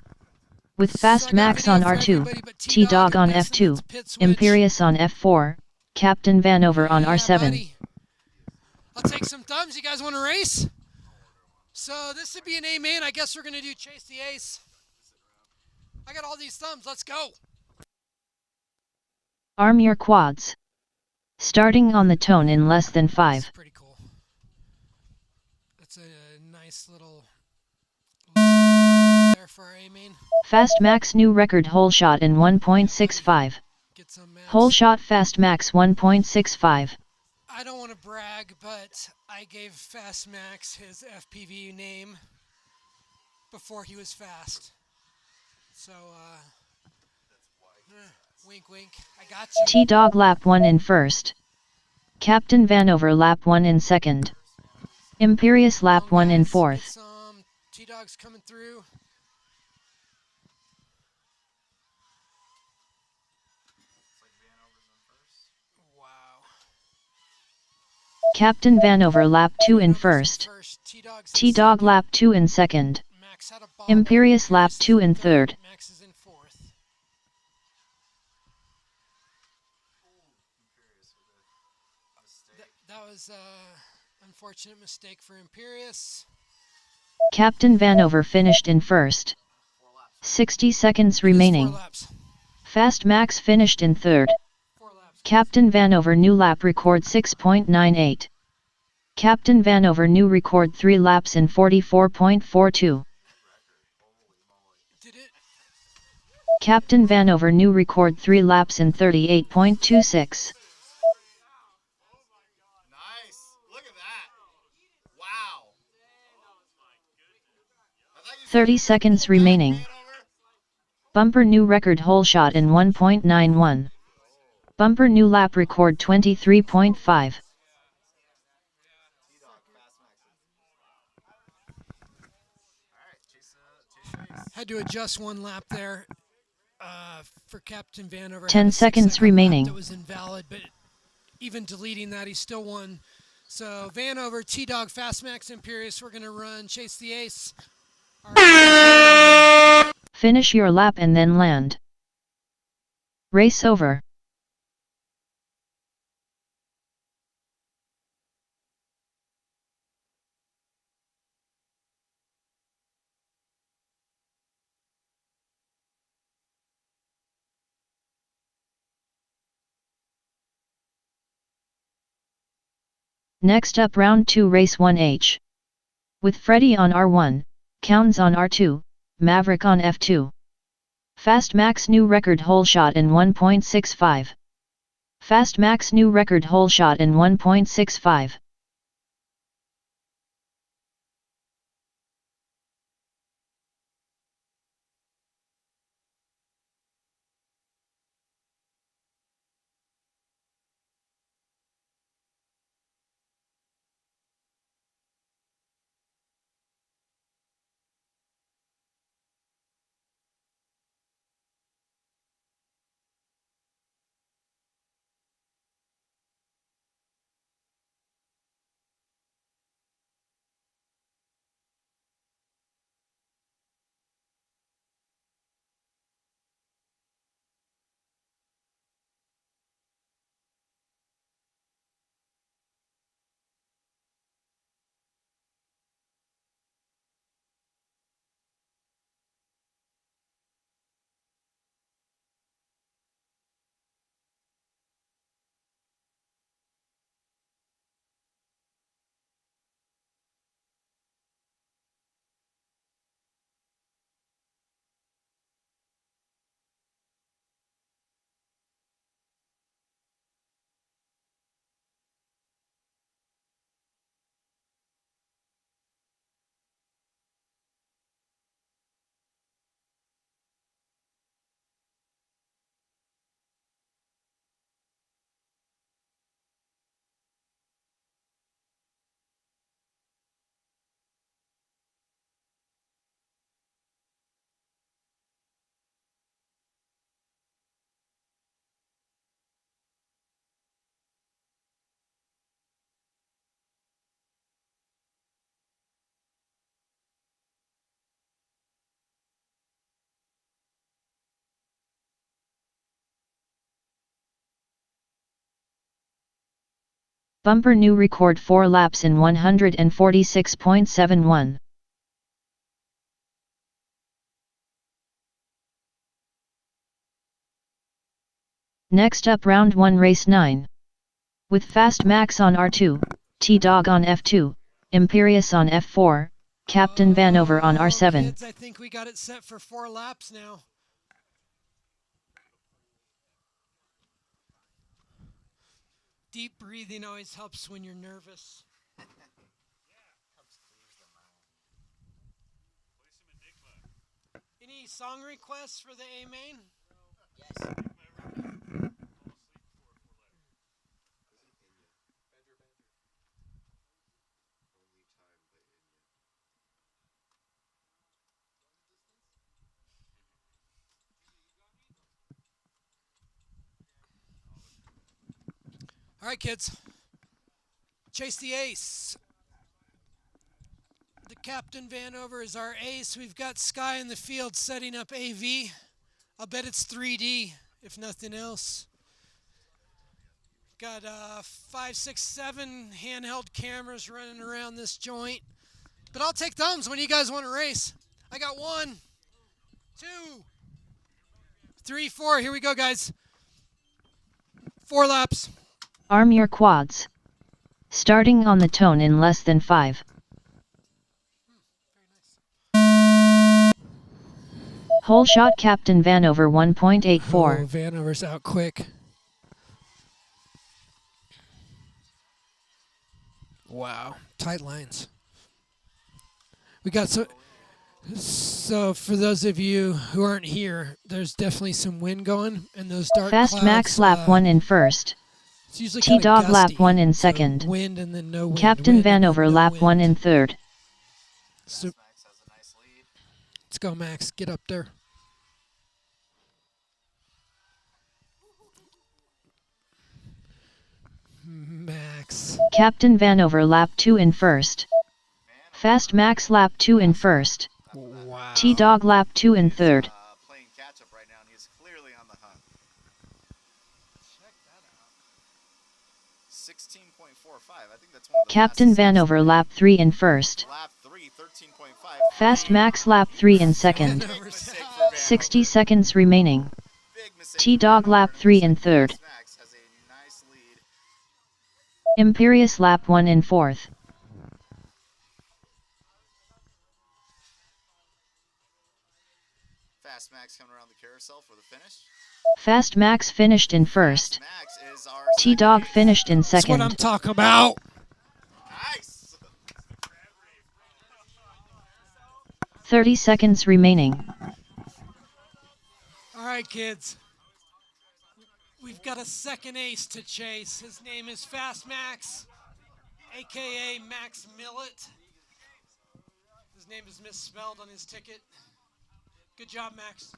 With So Fast I got Max video on for R2, everybody but T-Dog on guessing F2, it's pit switch. Imperious on F4, Captain Vanover on Yeah, R7. buddy. I'll take some thumbs. You guys want to race? So this would be an A-main. I guess we're going to do Chase the Ace. I got all these thumbs. Let's go. Arm your quads. Starting on the tone in less than 5. That's pretty cool. That's a nice little there for our A-main. Fast Max new record hole shot in 1.65. Get some max. Hole shot Fast Max 1.65. I don't want to brag, but I gave Fast Max his FPV name before he was fast. So, wink, wink. I got you. T-Dog lap 1 in first. Captain Vanover lap 1 in second. Imperious lap 1 in Guys, fourth. get some T-Dogs coming through. Wow. Captain Vanover lap 2 in first. T-Dog lap 2 in second. Max had a bobble. Imperious lap Imperious 2 is in third. third. Max is in fourth. That was an unfortunate mistake for Imperious. Captain Vanover finished in first. 60 seconds It is remaining. 4 laps. Fast Max finished in third. 4 laps. Captain Vanover new lap record 6.98. Captain Vanover new record 3 laps in 44.42. Did it? Captain Vanover new record 3 laps in 38.26. Nice. Look at that. Wow. 30 seconds remaining. Bumper new record hole shot in 1.91. Bumper new lap record 23.5. Had to adjust 1 lap there for Captain Vanover. 10 Had a 6 seconds second lap remaining. that was invalid, but even deleting that, he still won. So Vanover, T-Dog, Fast Max, Imperious, we're going to run Chase the Ace. Finish your lap and then land. Race over. Next up round 2 race 1H. With Freddy on R1, Counts on R2, Maverick on F2. Fast Max new record hole shot in 1.65. Fast Max new record hole shot in 1.65. Bumper new record 4 laps in 146.71. Next up round 1 race 9. With Fast Max on R2, T-Dog on F2, Imperious on F4, Captain Vanover on R7. Kids, I think we got it set for 4 laps now. Deep breathing always helps when you're nervous. Any song requests for the A main? All right, kids. Chase the ace. The Captain Vanover is our ace. We've got Sky in the field setting up AV. I'll bet it's 3D, if nothing else. Got 5, 6, 7 handheld cameras running around this joint. But I'll take thumbs when you guys want to race. I got 1, 2, 3, 4. Here we go, guys. 4 laps. Arm your quads. Starting on the tone in less than 5. Hole shot Captain Vanover 1.84. Oh, Vanover's out quick. Wow, tight lines. We got so for those of you who aren't here, there's definitely some wind going, and those dark Fast clouds, Max lap 1 in first. it's usually kinda T-Dog lap gusty, 1 in so second. wind and then no wind. Captain wind and then Vanover no lap wind. 1 in third. So, let's go, Max. Get up there. Max. Captain Vanover lap 2 in first. Fast Max lap 2 in first. Wow. T-Dog lap 2 in third. Playing catch up right now, and he's clearly on the hunt. Check that out. 16.45. I think that's one of the Captain fastest laps. Vanover lap 3 in first. Lap 3, 13.5. Fast Max lap 3 in second. Big mistake for Vanover. 60 seconds remaining. Big mistake for T-Dog Vanover. lap 3 in third. Max has a nice lead. Imperious lap 1 in 4th. Fast Max coming around the carousel for the finish. Fast Max finished in 1st. Fast Max is our T-Dog second ace. finished in That's what I'm 2nd. talking about. Nice. 30 seconds remaining. All right, kids. We've got a second ace to chase. His name is Fast Max, a.k.a. Max Millet. His name is misspelled on his ticket. Good job, Max.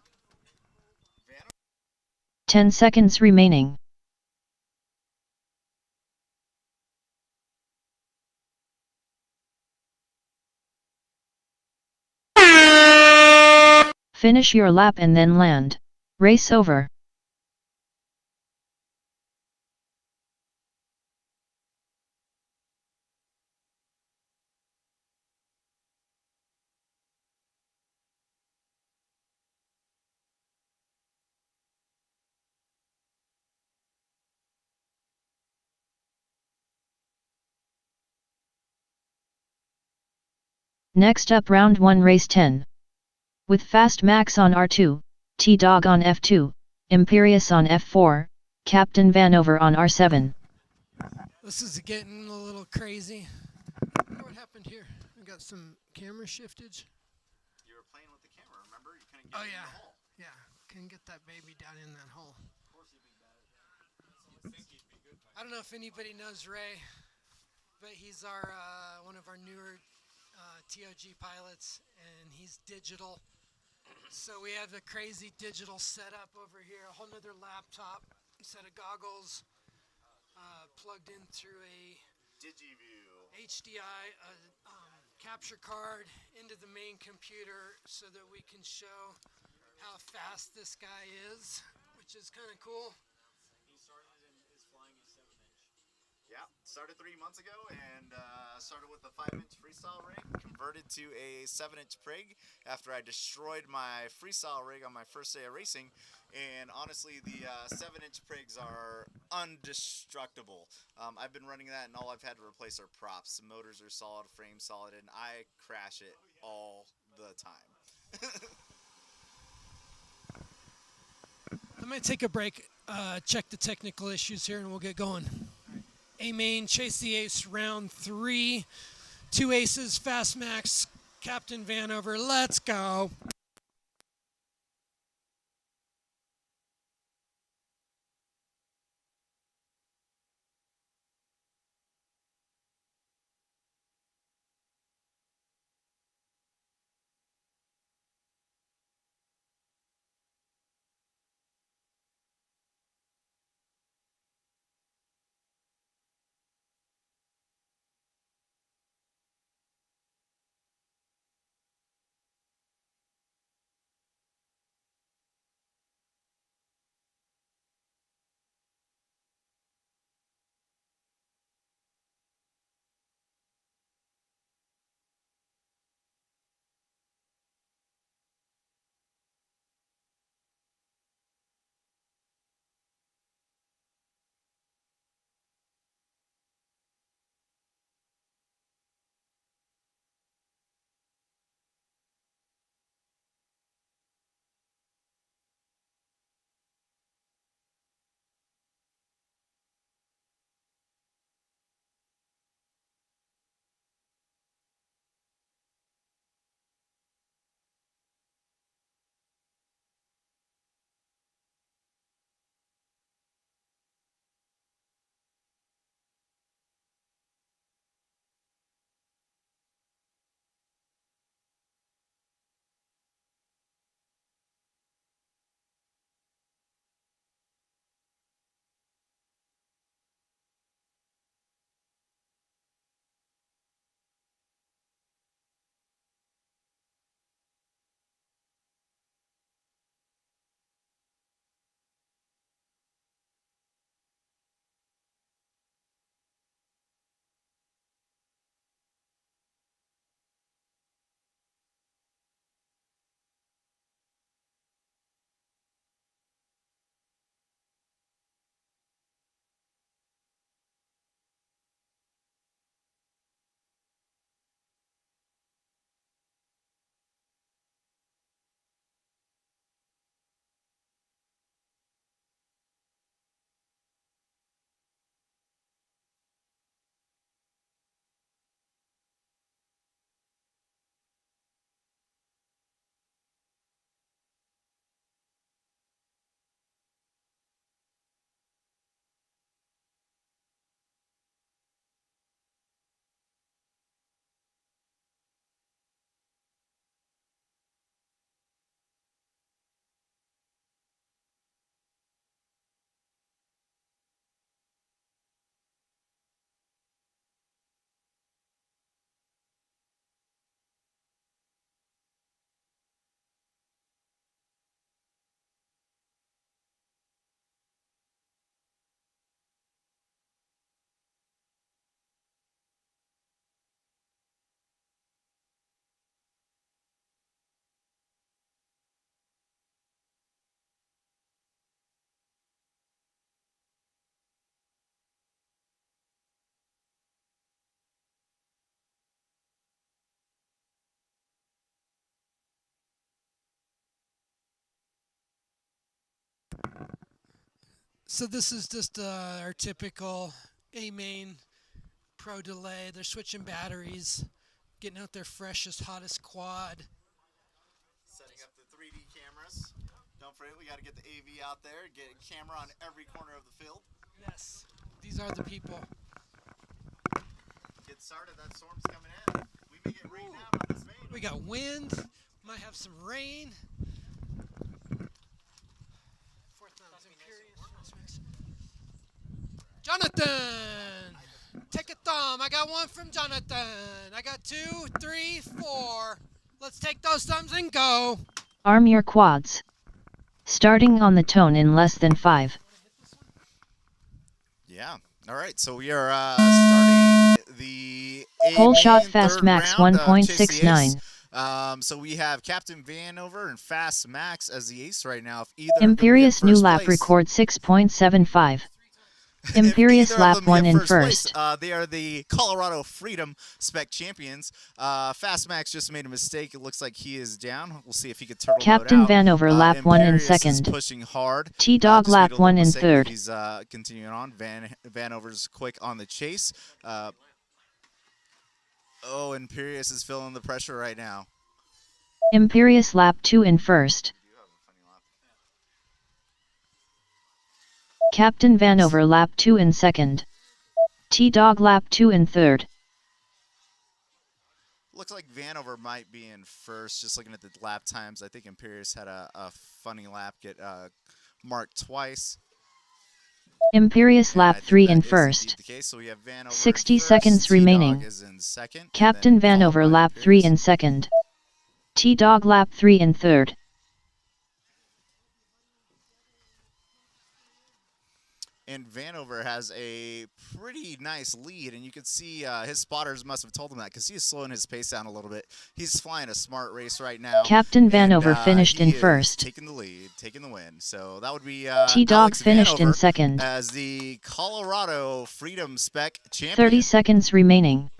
10 seconds remaining. Finish your lap and then land. Race over. Next up round 1 race 10. With Fast Max on R2, T-Dog on F2, Imperious on F4, Captain Vanover on R7. This is getting a little crazy. What happened here? I got some camera shiftage. You were playing with the camera, remember? You couldn't get Oh it in yeah, the hole. yeah. Couldn't get that baby down in that hole. I don't know if anybody knows Ray, but he's our one of our newer TOG pilots, and he's digital. So we have a crazy digital setup over here, a whole nother laptop, set of goggles, plugged in through a DigiView. HDI capture card into the main computer so that we can show how fast this guy is, which is kind of cool. Yeah, started 3 months ago and started with a 5-inch freestyle rig, converted to a 7-inch prig after I destroyed my freestyle rig on my first day of racing. And honestly, the 7-inch prigs are undestructible. I've been running that, and all I've had to replace are props. The motors are solid, frame solid, and I crash it all the time. I'm going to take a break, check the technical issues here, and we'll get going. A main, chase the ace, round 3. 2 aces, Fast Max, Captain Vanover. Let's go. So this is just our typical A main pro delay. They're switching batteries, getting out their freshest, hottest quad. Setting up the 3D cameras. Don't forget, we got to get the AV out there, get a camera on every corner of the field. Yes, these are the people. Get started, that storm's coming in. We may get rain down on this main. We got wind, might have some rain. Fourth round's Imperious. Jonathan! Take a thumb. I got one from Jonathan. I got 2, 3, 4. Let's take those thumbs and go. Arm your quads. Starting on the tone in less than 5. Yeah. All right. So we are starting the Whole shot main fast third max round of Chase the 1.69. Ace. So we have Captain Vanover and Fast Max as the ace right now. If either Imperious of them new get first lap place, record 6.75. if Imperious either of lap them 1 get in first place, first. they are the Colorado Freedom Spec champions. Fast Max just made a mistake. It looks like he is down. We'll see if he can turtle Captain mode out. Vanover lap 1 in Imperious is second. pushing hard. T-Dog Just made lap a little 1 in mistake, but third. he's continuing on. Vanover's quick on the chase. Oh, Imperious is feeling the pressure right now. Imperious lap 2 in first. Captain Vanover lap 2 in second. T-Dog lap 2 in third. Looks like Vanover might be in first. Just looking at the lap times, I think Imperious had a funny lap get marked twice. Imperious And lap I think 3 that in is indeed first. the case. So we have Vanover 60 in first, seconds T-Dog remaining. is in second, and Captain then followed Vanover by lap 3 Imperious. in second. T-Dog lap 3 in third. And Vanover has a pretty nice lead, and you can see his spotters must have told him that because he's slowing his pace down a little bit. He's flying a smart race right now. Captain and, Vanover finished he in is first. taking the lead, taking the win. So that would be T-Dog Alex finished in Vanover second. as the Colorado Freedom Spec champion. 30 seconds remaining.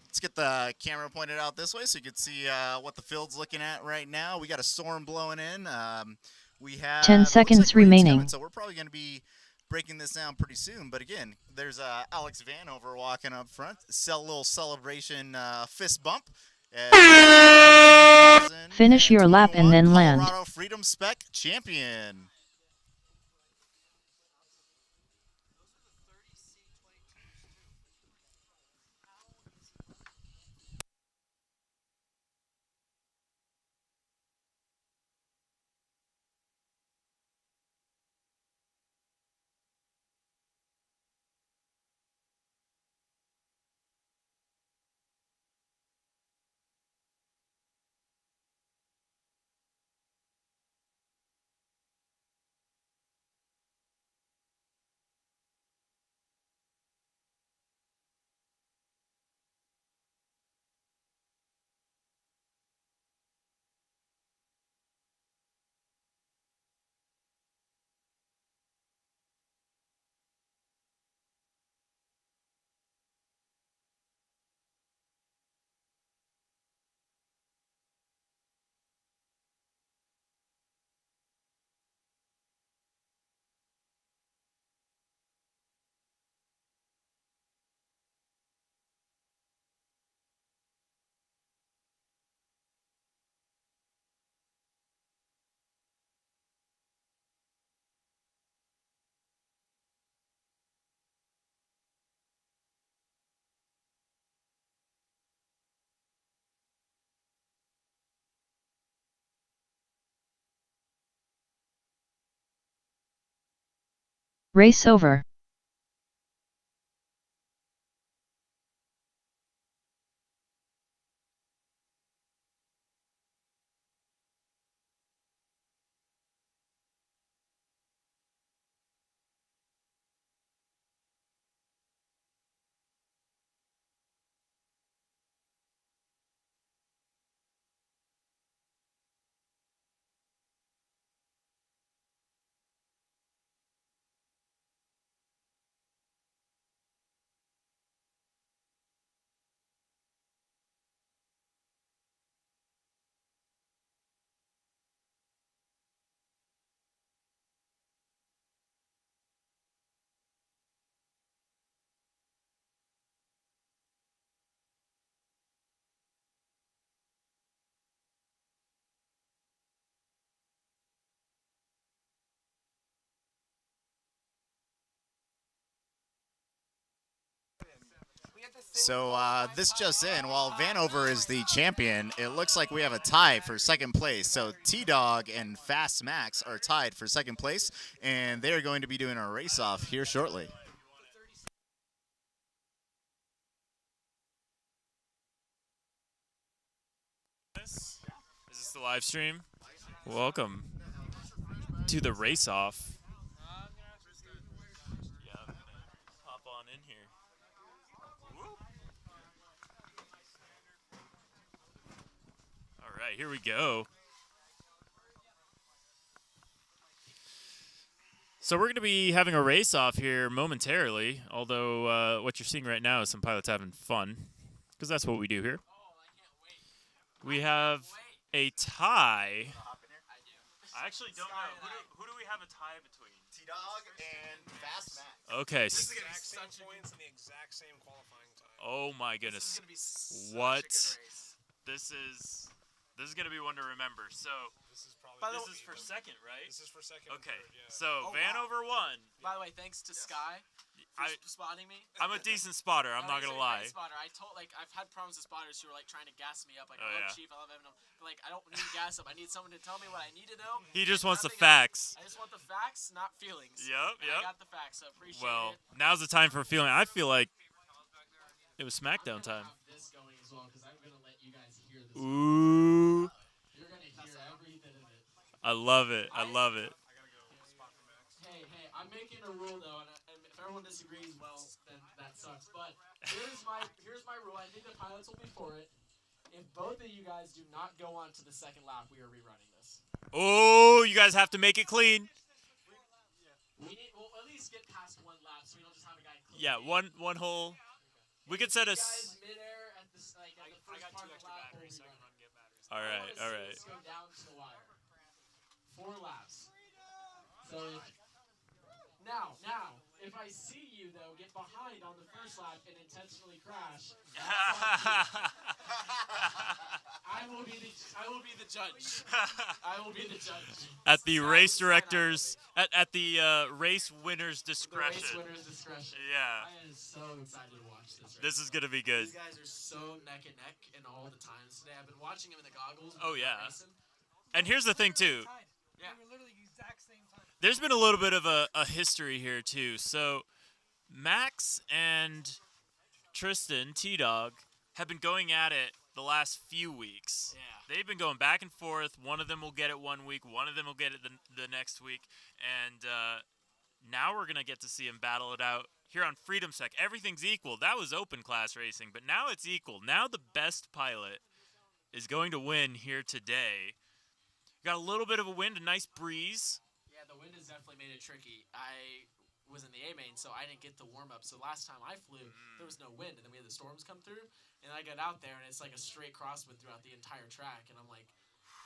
Let's get the camera pointed out this way so you can see what the field's looking at right now. We got a storm blowing in. We have 10 it looks seconds like rain's remaining. coming, so we're probably going to be breaking this down pretty soon. But again, there's Alex Vanover walking up front. Little celebration fist bump. Finish your lap and then land. Colorado Freedom Spec champion. Race over. So this just in, while Vanover is the champion, it looks like we have a tie for second place. So T-Dog and Fast Max are tied for second place, and they are going to be doing a race-off here shortly. Is this the live stream? Welcome to the race-off. Yeah, I'm gonna hop on in here. All right, here we go. So we're going to be having a race-off here momentarily, although what you're seeing right now is some pilots having fun, because that's what we do here. We have a tie. I actually don't know. Who do we have a tie between? T-Dog and Fast Max. Okay. This is the exact same points and the exact same qualifying time. Oh my goodness. What? This is going to be one to remember. So This is probably this is for second, right? This is for second. Okay. And third, yeah. So Vanover won. By the way, thanks to Sky for spotting me. I'm a decent spotter. I'm not gonna lie. Spotter. I've had problems with spotters who are like trying to gas me up. Like, Oh, I love yeah. Chief, I love Eminem. But like, I don't need gas up. I need someone to tell me what I need to know. He just wants the Nothing else. facts. I just want the facts, not feelings. Yep, And yep. I got the facts, so appreciate Well, it. now's the time for feeling. I feel like it was SmackDown I'm gonna time. have this going as well because I'm gonna let you guys hear this. Ooh, You're gonna hear every bit of it. I love it. I love it. Hey, I'm making a rule though, and if everyone disagrees, well, then that sucks. But here's my rule. I think the pilots will be for it. If both of you guys do not go on to the second lap, we are rerunning this. Oh, you guys have to make it clean. We'll at least get past one lap, so we don't just have a guy. Yeah, one hole. We could set a. Guys, midair at the first part of the lap. All right, all right. Let's go down to the wire. 4 laps. So now, if I see you though get behind on the first lap and intentionally crash, I will be the judge. I will be the judge. At the race director's, at the race winner's The discretion. race winner's discretion. Yeah. I am so excited to watch this race. This is gonna be good. These guys are so neck and neck in all the times today. I've been watching him in the goggles. Oh, yeah. Racing. And here's the thing too. Yeah. They were literally the exact same time. There's been a little bit of a history here too. So Max and Tristan, T-Dog, have been going at it the last few weeks. Yeah. They've been going back and forth. One of them will get it one week. One of them will get it the next week. And now we're going to get to see them battle it out here on Freedom Sec. Everything's equal. That was open class racing, but now it's equal. Now the best pilot is going to win here today. Got a little bit of a wind, a nice breeze. Yeah, the wind has definitely made it tricky. I was in the A main, so I didn't get the warm up. So last time I flew, there was no wind, and then we had the storms come through, and I got out there, and it's like a straight crosswind throughout the entire track, and I'm like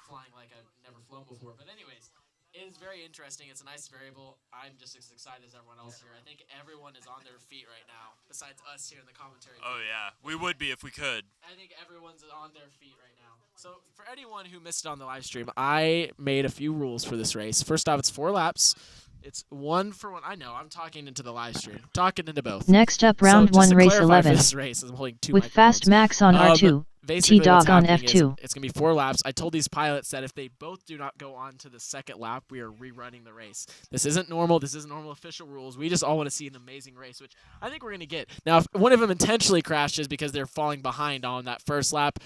flying like I've never flown before. But anyways, it is very interesting. It's a nice variable. I'm just as excited as everyone else here. I think everyone is on their feet right now, besides us here in the commentary. Oh, yeah. We would be if we could. I think everyone's on their feet right now. So for anyone who missed it on the live stream, I made a few rules for this race. First off, it's 4 laps. It's 1 for 1. I know, I'm talking into the live stream. Talking into both. Next up, So round just 1, to race clarify 11. For this race, I'm holding 2 With Fast microphones. Max on R2, Basically, T-Dog what's on happening is F2. it's going to be 4 laps. I told these pilots that if they both do not go on to the second lap, we are rerunning the race. This isn't normal. This isn't normal official rules. We just all want to see an amazing race, which I think we're going to get. Now, if one of them intentionally crashes because they're falling behind on that first lap,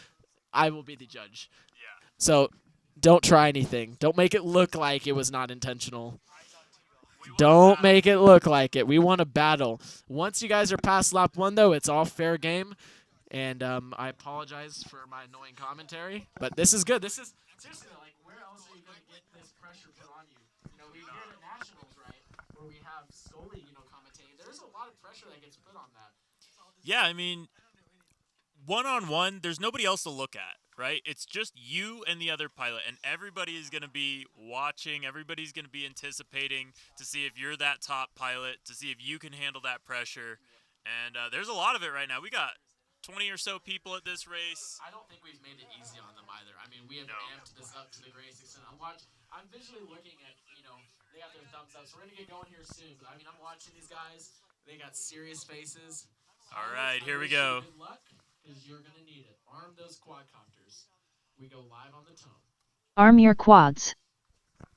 I will be the judge. Yeah. So don't try anything. Don't make it look like it was not intentional. Don't make it look like it. We want to battle. Once you guys are past lap 1, though, it's all fair game. And I apologize for my annoying commentary, but this is good. This is seriously though, like, where else are you gonna get this pressure put on you? You know, we hear the nationals, right, where we have Scully, commentating. There's a lot of pressure that gets put on that. Yeah, I mean, one-on-one, there's nobody else to look at, right? It's just you and the other pilot, and everybody is going to be watching. Everybody's going to be anticipating to see if you're that top pilot, to see if you can handle that pressure. And there's a lot of it right now. We got 20 or so people at this race. I don't think we've made it easy on them either. I mean, we have amped this up to the greatest extent. I'm visually looking at, they got their thumbs up, so we're going to get going here soon. But, I mean, I'm watching these guys. They got serious faces. All right, I here we wish you go. Good luck, because you're going to need it. Arm those quadcopters. We go live on the tone. Arm your quads.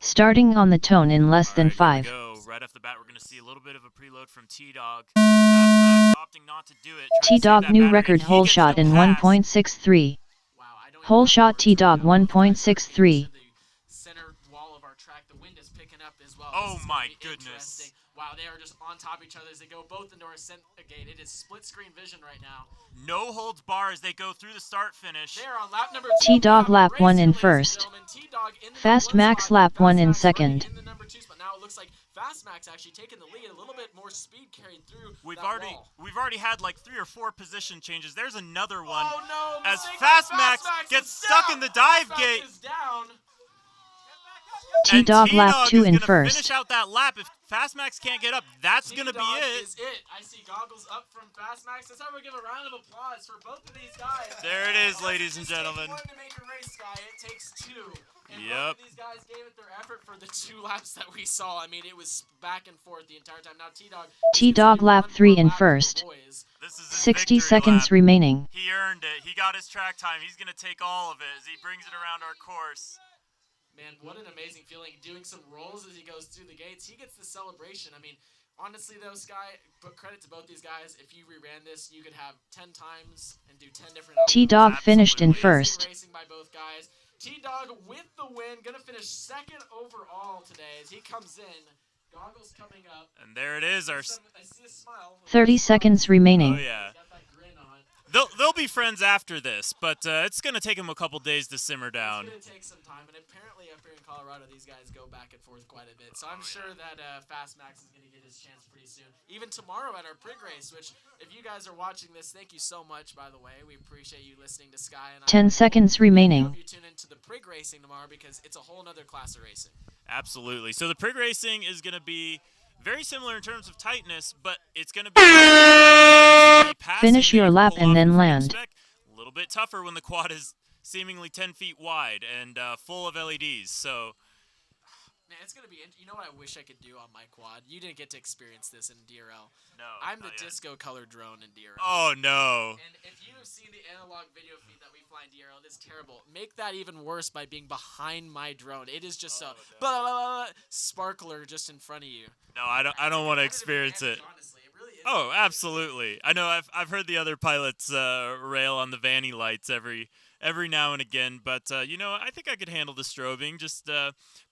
Starting on the tone in less All than right, here 5. we go. Right off the bat, we're going to see a little bit of a preload from T-Dog. Opting not to do it. Trying to save T-Dog that new battery. record He hole gets shot the in pass. 1.63. Wow, I don't even Hole have shot words right T-Dog now. Both guys are getting 1.63. to the center wall of our track. The wind is picking up as well. Oh This is my gonna be goodness. interesting. Wow, they are just on top of each other as they go both into our center gate. It is split screen vision right now. No holds bar as they go through the start finish. They are on lap number 2. T-Dog We have a lap race 1 here, in ladies and first. gentlemen. T-Dog in the Fast number 1 Max spot. lap 1 in Fast Max second. right in the number 2 spot. Now it looks like Fast Max actually taking the lead. A little bit more speed carried through We've that already wall. had like 3 or 4 position changes. There's another one. Oh no! As mistake Fast by Max gets is stuck down. in the dive Fast Max gate. is down. And T-Dog lap T-Dog 2 is in going to finish first. out that lap. If Fast Max can't get up, that's going to be T-Dog it. is it. I see goggles up from Fast Max. Let's have a give a round of applause for both of these guys. There it is, It ladies and doesn't just gentlemen. take one to make a race, Sky. It takes 2. And Yep. both of these guys gave it their effort for the 2 laps that we saw. I mean, it was back and forth the entire time. Now T-Dog. T-Dog lap 3 in first. This is his 60 victory seconds lap. remaining. He earned it. He got his track time. He's going to take all of it as he brings it around our course. Man, what an amazing feeling doing some rolls as he goes through the gates. He gets the celebration. I mean, honestly, though, Sky, put credit to both these guys. If you reran this, you could have 10 times and do 10 different outcomes. T-Dog finished in Amazing first. racing by both guys. T-Dog with the win, going to finish 2nd overall today as he comes in. Goggles coming up. And there it is. I see a smile. 30 seconds remaining. Oh, yeah. Got that grin on. They'll be friends after this, but it's going to take them a couple days to simmer down. It's going to take some time, and apparently up here in Colorado, these guys go back and forth quite a bit. So I'm sure that Fast Max is going to get his chance pretty soon. Even tomorrow at our prig race, which if you guys are watching this, thank you so much, by the way. We appreciate you listening to Sky. And 10 seconds I remaining. hope you tune into the prig racing tomorrow because it's a whole nother class of racing. Absolutely. So the prig racing is going to be very similar in terms of tightness, but it's going to be Finish your lap and then land. A little bit tougher when the quad is seemingly 10 feet wide and full of LEDs. So, man, it's gonna be. You know what I wish I could do on my quad? You didn't get to experience this in DRL. no. I'm the not yet. disco color drone in DRL. Oh, no. And if you have seen the analog video feed that we fly in DRL, it is terrible. Make that even worse by being behind my drone. It is just a blah, blah, blah, sparkler just in front of you. No, I don't want to experience it. Honestly, it really is. Oh, absolutely. I know I've heard the other pilots rail on the Vanny lights every now and again, but you know, I think I could handle the strobing. Just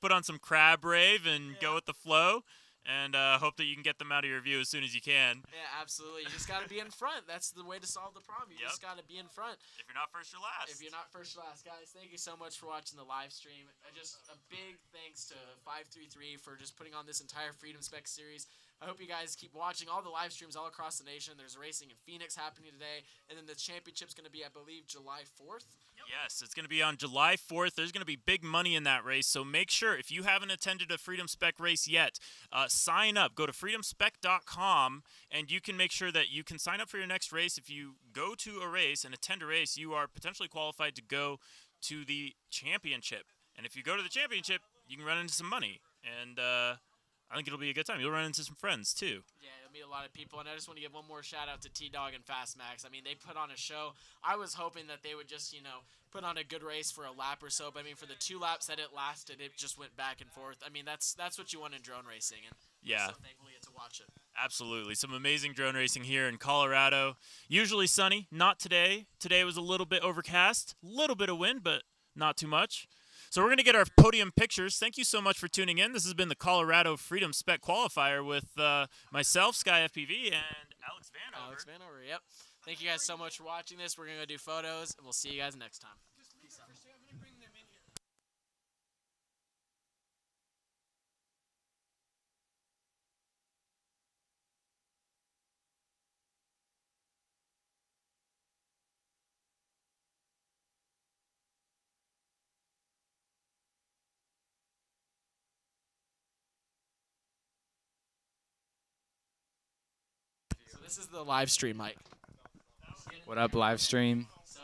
put on some crab rave and go with the flow, and hope that you can get them out of your view as soon as you can. Yeah, absolutely. You just got to be in front. That's the way to solve the problem. You just got to be in front. If you're not first, you're last. If you're not first or last, guys, thank you so much for watching the live stream. Just a big thanks to 533 for just putting on this entire Freedom Spec series. I hope you guys keep watching all the live streams all across the nation. There's racing in Phoenix happening today, and then the championship's going to be, I believe, July 4th. Yes, it's going to be on July 4th. There's going to be big money in that race, so make sure, if you haven't attended a Freedom Spec race yet, sign up. Go to freedomspec.com, and you can make sure that you can sign up for your next race. If you go to a race and attend a race, you are potentially qualified to go to the championship. And if you go to the championship, you can run into some money, and I think it'll be a good time. You'll run into some friends, too. Yeah, you'll meet a lot of people, and I just want to give one more shout-out to T-Dog and Fast Max. I mean, they put on a show. I was hoping that they would just, you know, put on a good race for a lap or so, but, I mean, for the 2 laps that it lasted, it just went back and forth. I mean, that's what you want in drone racing, and Yeah. so thankful you get to watch it. Absolutely. Some amazing drone racing here in Colorado. Usually sunny, not today. Today was a little bit overcast, a little bit of wind, but not too much. So we're going to get our podium pictures. Thank you so much for tuning in. This has been the Colorado Freedom Spec Qualifier with myself, Sky FPV, and Alex Vanover. Alex Vanover, yep. Thank you guys so much for watching this. We're going to go do photos, and we'll see you guys next time. Peace out. So this is the live stream, Mike. What up, live stream? So,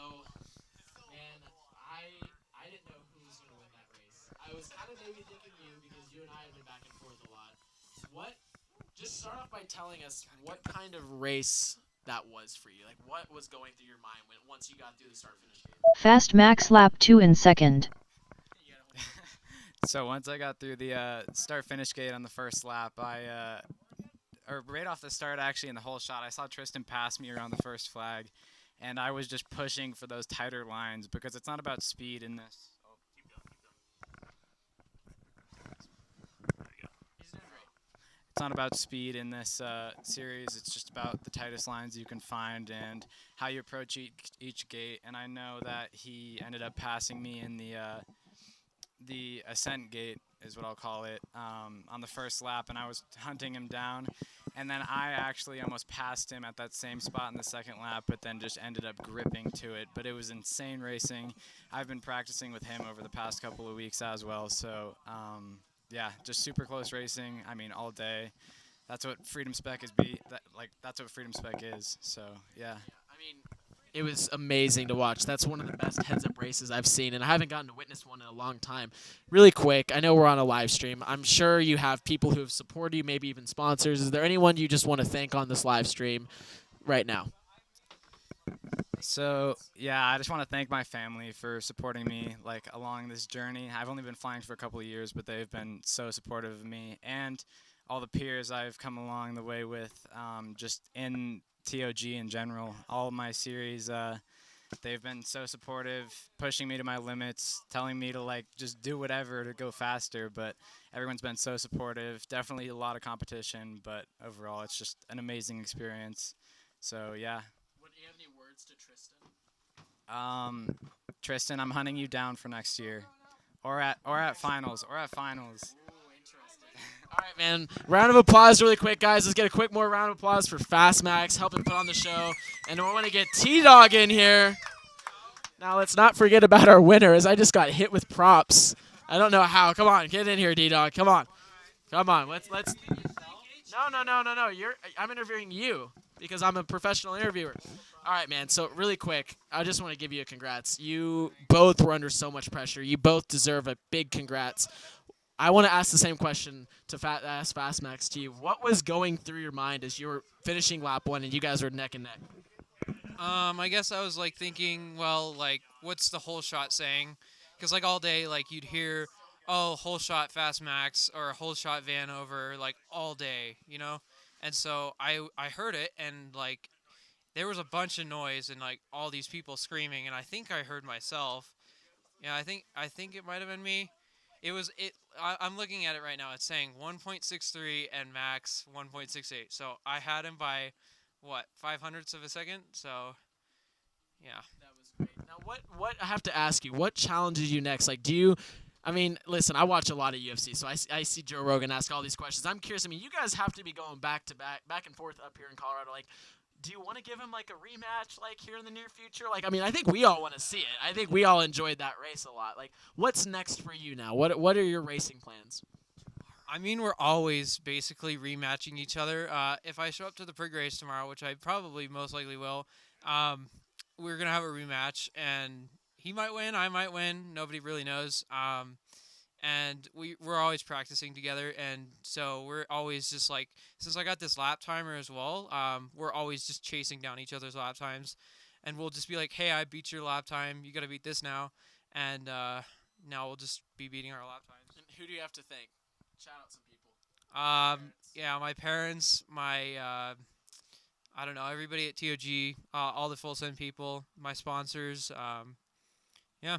man, I didn't know who was going to win that race. I was kind of maybe thinking you because you and I have been back and forth a lot. Just start off by telling us what kind of race that was for you? Like, what was going through your mind once you got through the start finish gate? Fast max lap 2 in second. So once I got through the start finish gate on the first lap, or right off the start actually in the whole shot, I saw Tristan pass me around the first flag, and I was just pushing for those tighter lines because it's not about speed in this. Oh, keep going. There you go. He's doing great. It's not about speed in this series. It's just about the tightest lines you can find and how you approach each gate. And I know that he ended up passing me in the ascent gate is what I'll call it, on the first lap, and I was hunting him down, and then I actually almost passed him at that same spot in the second lap, but then just ended up gripping to it. But it was insane racing. I've been practicing with him over the past couple of weeks as well, so yeah, just super close racing. I mean, all day. That's what Freedom Spec is. That's what Freedom Spec is. So yeah. I mean, it was amazing to watch. That's one of the best heads-up races I've seen, and I haven't gotten to witness one in a long time. Really quick, I know we're on a live stream. I'm sure you have people who have supported you, maybe even sponsors. Is there anyone you just want to thank on this live stream right now? So yeah, I just want to thank my family for supporting me like along this journey. I've only been flying for a couple of years, but they've been so supportive of me, and all the peers I've come along the way with, just in TOG in general. All of my series, they've been so supportive, pushing me to my limits, telling me to like just do whatever to go faster. But everyone's been so supportive. Definitely a lot of competition, but overall, it's just an amazing experience. So yeah. Do you have any words to Tristan? Tristan, I'm hunting you down for next year, or at finals. All right, man. Round of applause really quick, guys. Let's get a quick more round of applause for Fast Max helping put on the show. And we want to get T-Dog in here. Now, let's not forget about our winner, as I just got hit with props. I don't know how. Come on, get in here, D-Dog. Come on. Let's. No. I'm interviewing you because I'm a professional interviewer. All right, man. So really quick, I just want to give you a congrats. You both were under so much pressure. You both deserve a big congrats. I want to ask the same question to ask Fast Max to you. What was going through your mind as you were finishing lap 1 and you guys were neck and neck? I guess I was like thinking, well, like, what's the whole shot saying? Because like all day, like you'd hear, oh, whole shot Fast Max or whole shot Vanover, like all day, you know. And so I heard it, and like there was a bunch of noise and like all these people screaming, and I think I heard myself. Yeah, I think it might have been me. It was it. I'm looking at it right now. It's saying 1.63 and max 1.68. So I had him by what 500ths of a second. So yeah. That was great. Now, what I have to ask you, what challenges you next? Like, do you? I mean, listen, I watch a lot of UFC, so I see Joe Rogan ask all these questions. I'm curious. I mean, you guys have to be going back and forth up here in Colorado. Like, do you want to give him like a rematch, like here in the near future? Like, I mean, I think we all want to see it. I think we all enjoyed that race a lot. Like, what's next for you now? What are your racing plans? I mean, we're always basically rematching each other. If I show up to the prig race tomorrow, which I probably most likely will, we're gonna have a rematch, and he might win, I might win. Nobody really knows. And we're always practicing together, and so we're always just like, since I got this lap timer as well, we're always just chasing down each other's lap times, and we'll just be like, hey, I beat your lap time, you gotta beat this now, and now we'll just be beating our lap times. And who do you have to thank? Shout out some people. Yeah, my parents, my I don't know, everybody at TOG, all the full send people, my sponsors, yeah.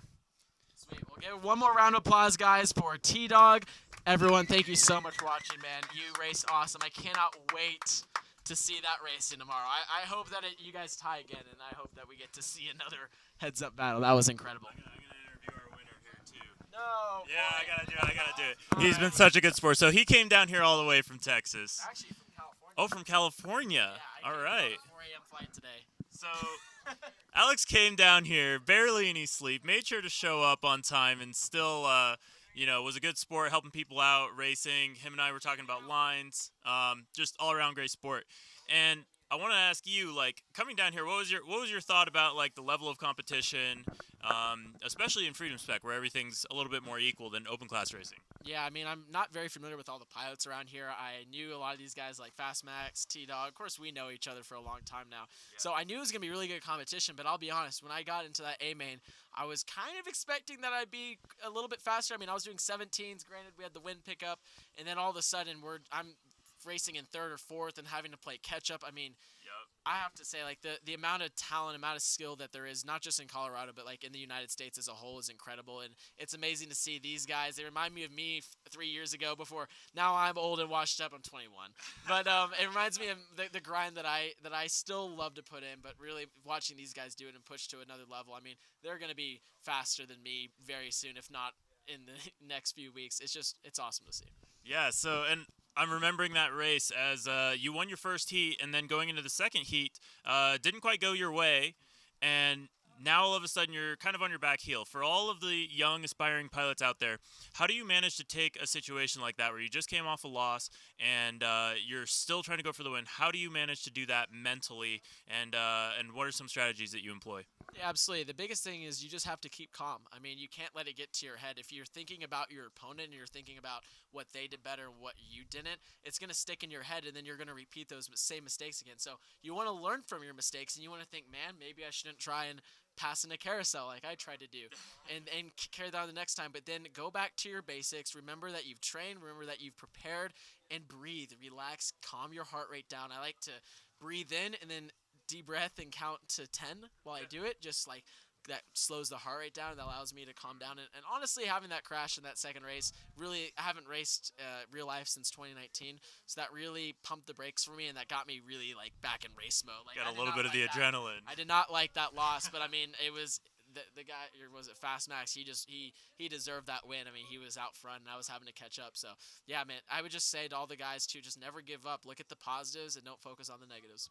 Sweet. We'll give one more round of applause, guys, for T-Dog. Everyone, thank you so much for watching, man. You raced awesome. I cannot wait to see that racing tomorrow. I hope that you guys tie again, and I hope that we get to see another heads-up battle. That was incredible. I'm gonna interview our winner here too. No. Yeah, boy. I gotta do it. He's been such a good sport. So he came down here all the way from Texas. Actually, from California. Oh, from California. Yeah, All right. 4 a.m. flight today. So Alex came down here barely any sleep, made sure to show up on time, and still, was a good sport, helping people out, racing. Him and I were talking about lines, just all around great sport. And I want to ask you, like, coming down here, what was your thought about like the level of competition, especially in Freedom Spec, where everything's a little bit more equal than open class racing? Yeah, I mean, I'm not very familiar with all the pilots around here. I knew a lot of these guys like Fast Max, T Dog. Of course, we know each other for a long time now. So I knew it was going to be really good competition, but I'll be honest, when I got into that A main, I was kind of expecting that I'd be a little bit faster. I mean, I was doing 17s. Granted, we had the wind pickup, and then all of a sudden, I'm racing in third or fourth and having to play catch up. I mean, I have to say, like, the amount of talent, amount of skill that there is, not just in Colorado, but like in the United States as a whole, is incredible. And it's amazing to see these guys. They remind me of me 3 years ago. Before now, I'm old and washed up. I'm 21, but it reminds me of the grind that I still love to put in. But really, watching these guys do it and push to another level. I mean, they're going to be faster than me very soon, if not in the next few weeks. It's awesome to see. Yeah. So and I'm remembering that race as you won your first heat, and then going into the second heat, didn't quite go your way, and now all of a sudden you're kind of on your back heel. For all of the young aspiring pilots out there, how do you manage to take a situation like that where you just came off a loss and you're still trying to go for the win? How do you manage to do that mentally, and what are some strategies that you employ? Yeah, absolutely. The biggest thing is you just have to keep calm. I mean, you can't let it get to your head. If you're thinking about your opponent and you're thinking about what they did better and what you didn't, it's going to stick in your head, and then you're going to repeat those same mistakes again. So you want to learn from your mistakes, and you want to think, man, maybe I shouldn't try and pass in a carousel like I tried to do, and carry that on the next time. But then go back to your basics. Remember that you've trained. Remember that you've prepared, and breathe, relax, calm your heart rate down. I like to breathe in and then deep breath and count to 10 while I do it, just like that slows the heart rate down. That allows me to calm down. And honestly, having that crash in that second race, really, I haven't raced real life since 2019, so that really pumped the brakes for me, and that got me really like back in race mode. Like, Got a little bit of the adrenaline. I did not like that loss, but I mean, it was the guy, or was it Fast Max? He deserved that win. I mean, he was out front, and I was having to catch up. So yeah, man, I would just say to all the guys to just never give up. Look at the positives and don't focus on the negatives.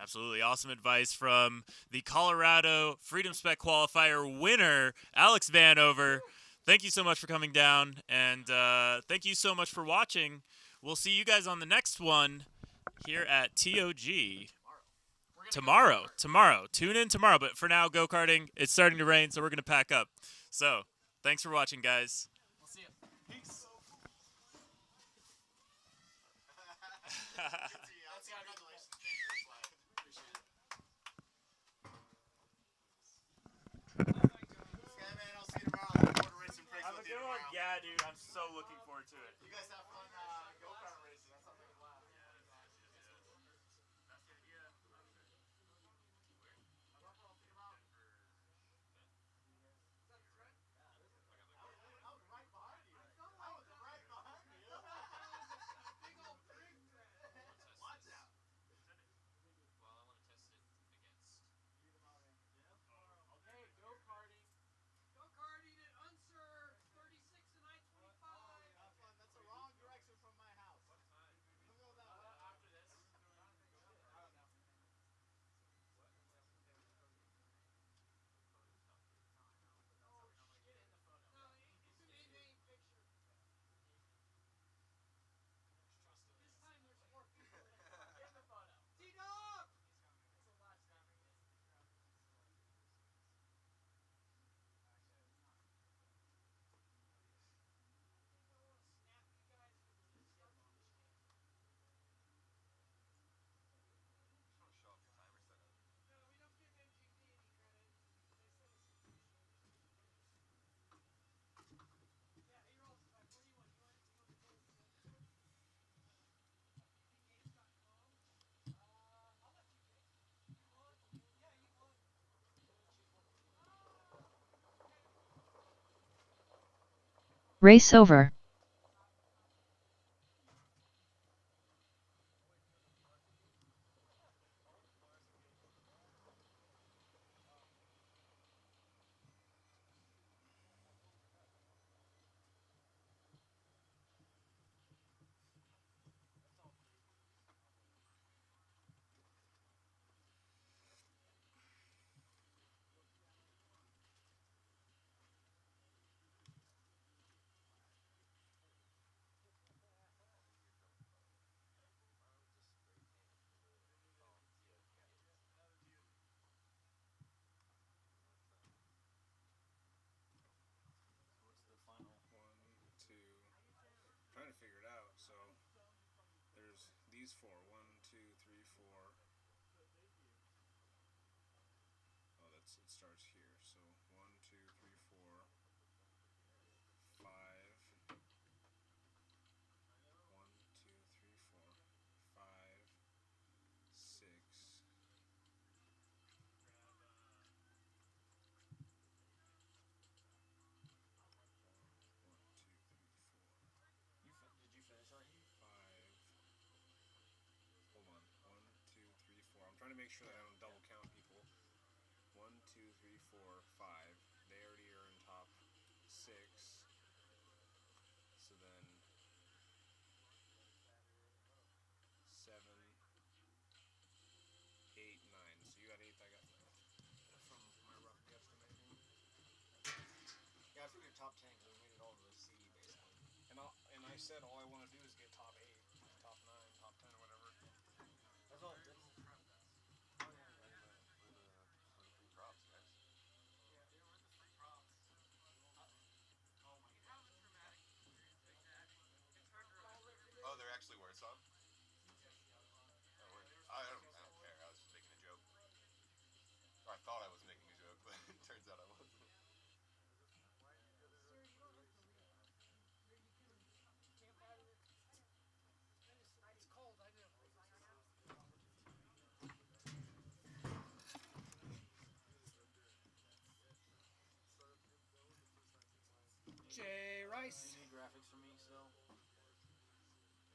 Absolutely awesome advice from the Colorado Freedom Spec Qualifier winner, Alex Vanover. Thank you so much for coming down, and thank you so much for watching. We'll see you guys on the next one here at TOG tomorrow. Tune in tomorrow, but for now, go-karting. It's starting to rain, so we're going to pack up. So, thanks for watching, guys. We'll see you. Peace. Yeah, dude, I'm so looking forward to it. You guys have fun go-kart racing. That's something to laugh. Race over. is 4. 1, 2, 3, 4. Oh, it starts here. So 1, 2, 3, 4, 5. 1, 2, 3, 4, 5, 6. Did you finish already? 5. Hold on. 1, 2, 3, 4. I'm trying to make sure that I don't double count people. 1, 2, 3, 4, 5. They already are in top 6. So then 7, 8, 9. So you got 8. I got 9. From my rough guesstimation. Yeah, I figured top 10 because we made it all to the C basically. And I said all I want to do is get top 8, top 9, top 10, or whatever. That's all. That's, oh yeah, we're the free props, guys. Oh, they're actually worth some? Oh, I don't care. I was just making a joke. Or I thought I was making a joke, but it turns out I wasn't. Jay Rice. Do you need graphics from me still? I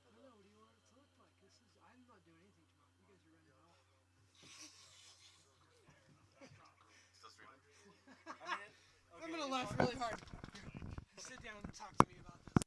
don't know. What do you want it to look like? I'm not doing anything tomorrow. You guys are running it all. Still streaming? I'm gonna laugh really hard. Here, sit down and talk to me about this.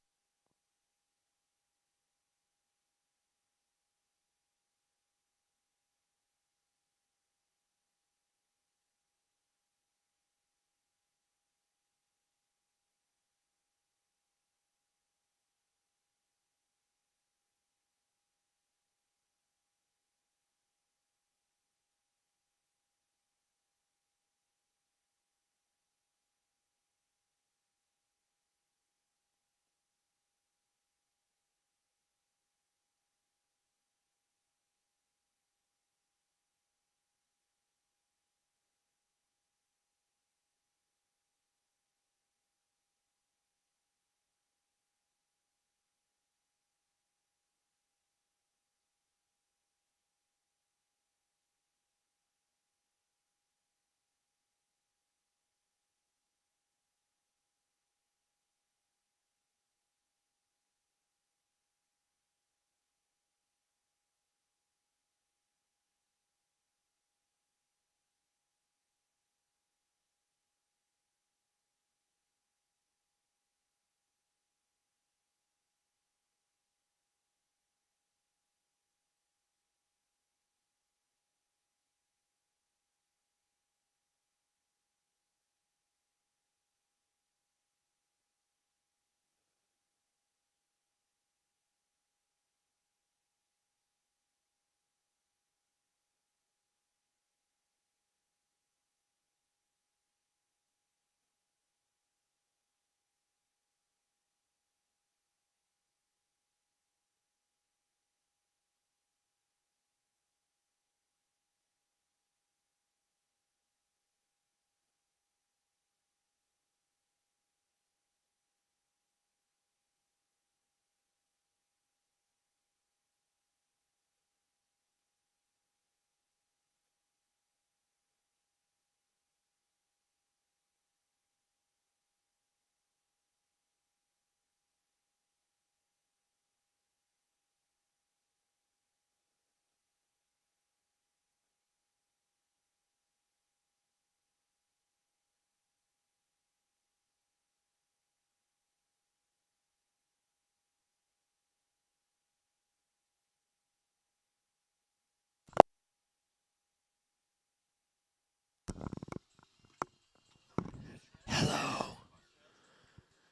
Hello.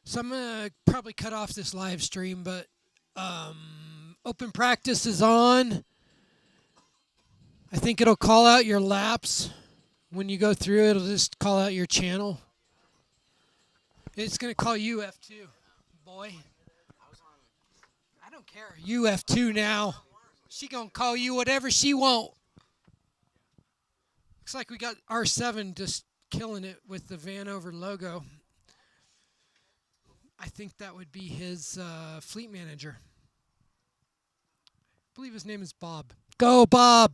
So I'm gonna probably cut off this live stream, but open practice is on. I think it'll call out your laps when you go through. It'll just call out your channel. It's gonna call you F2, boy. I don't care. You F2 now. She gonna call you whatever she want. Looks like we got R7 just killing it with the Vanover logo. I think that would be his fleet manager. I believe his name is Bob. Go, Bob!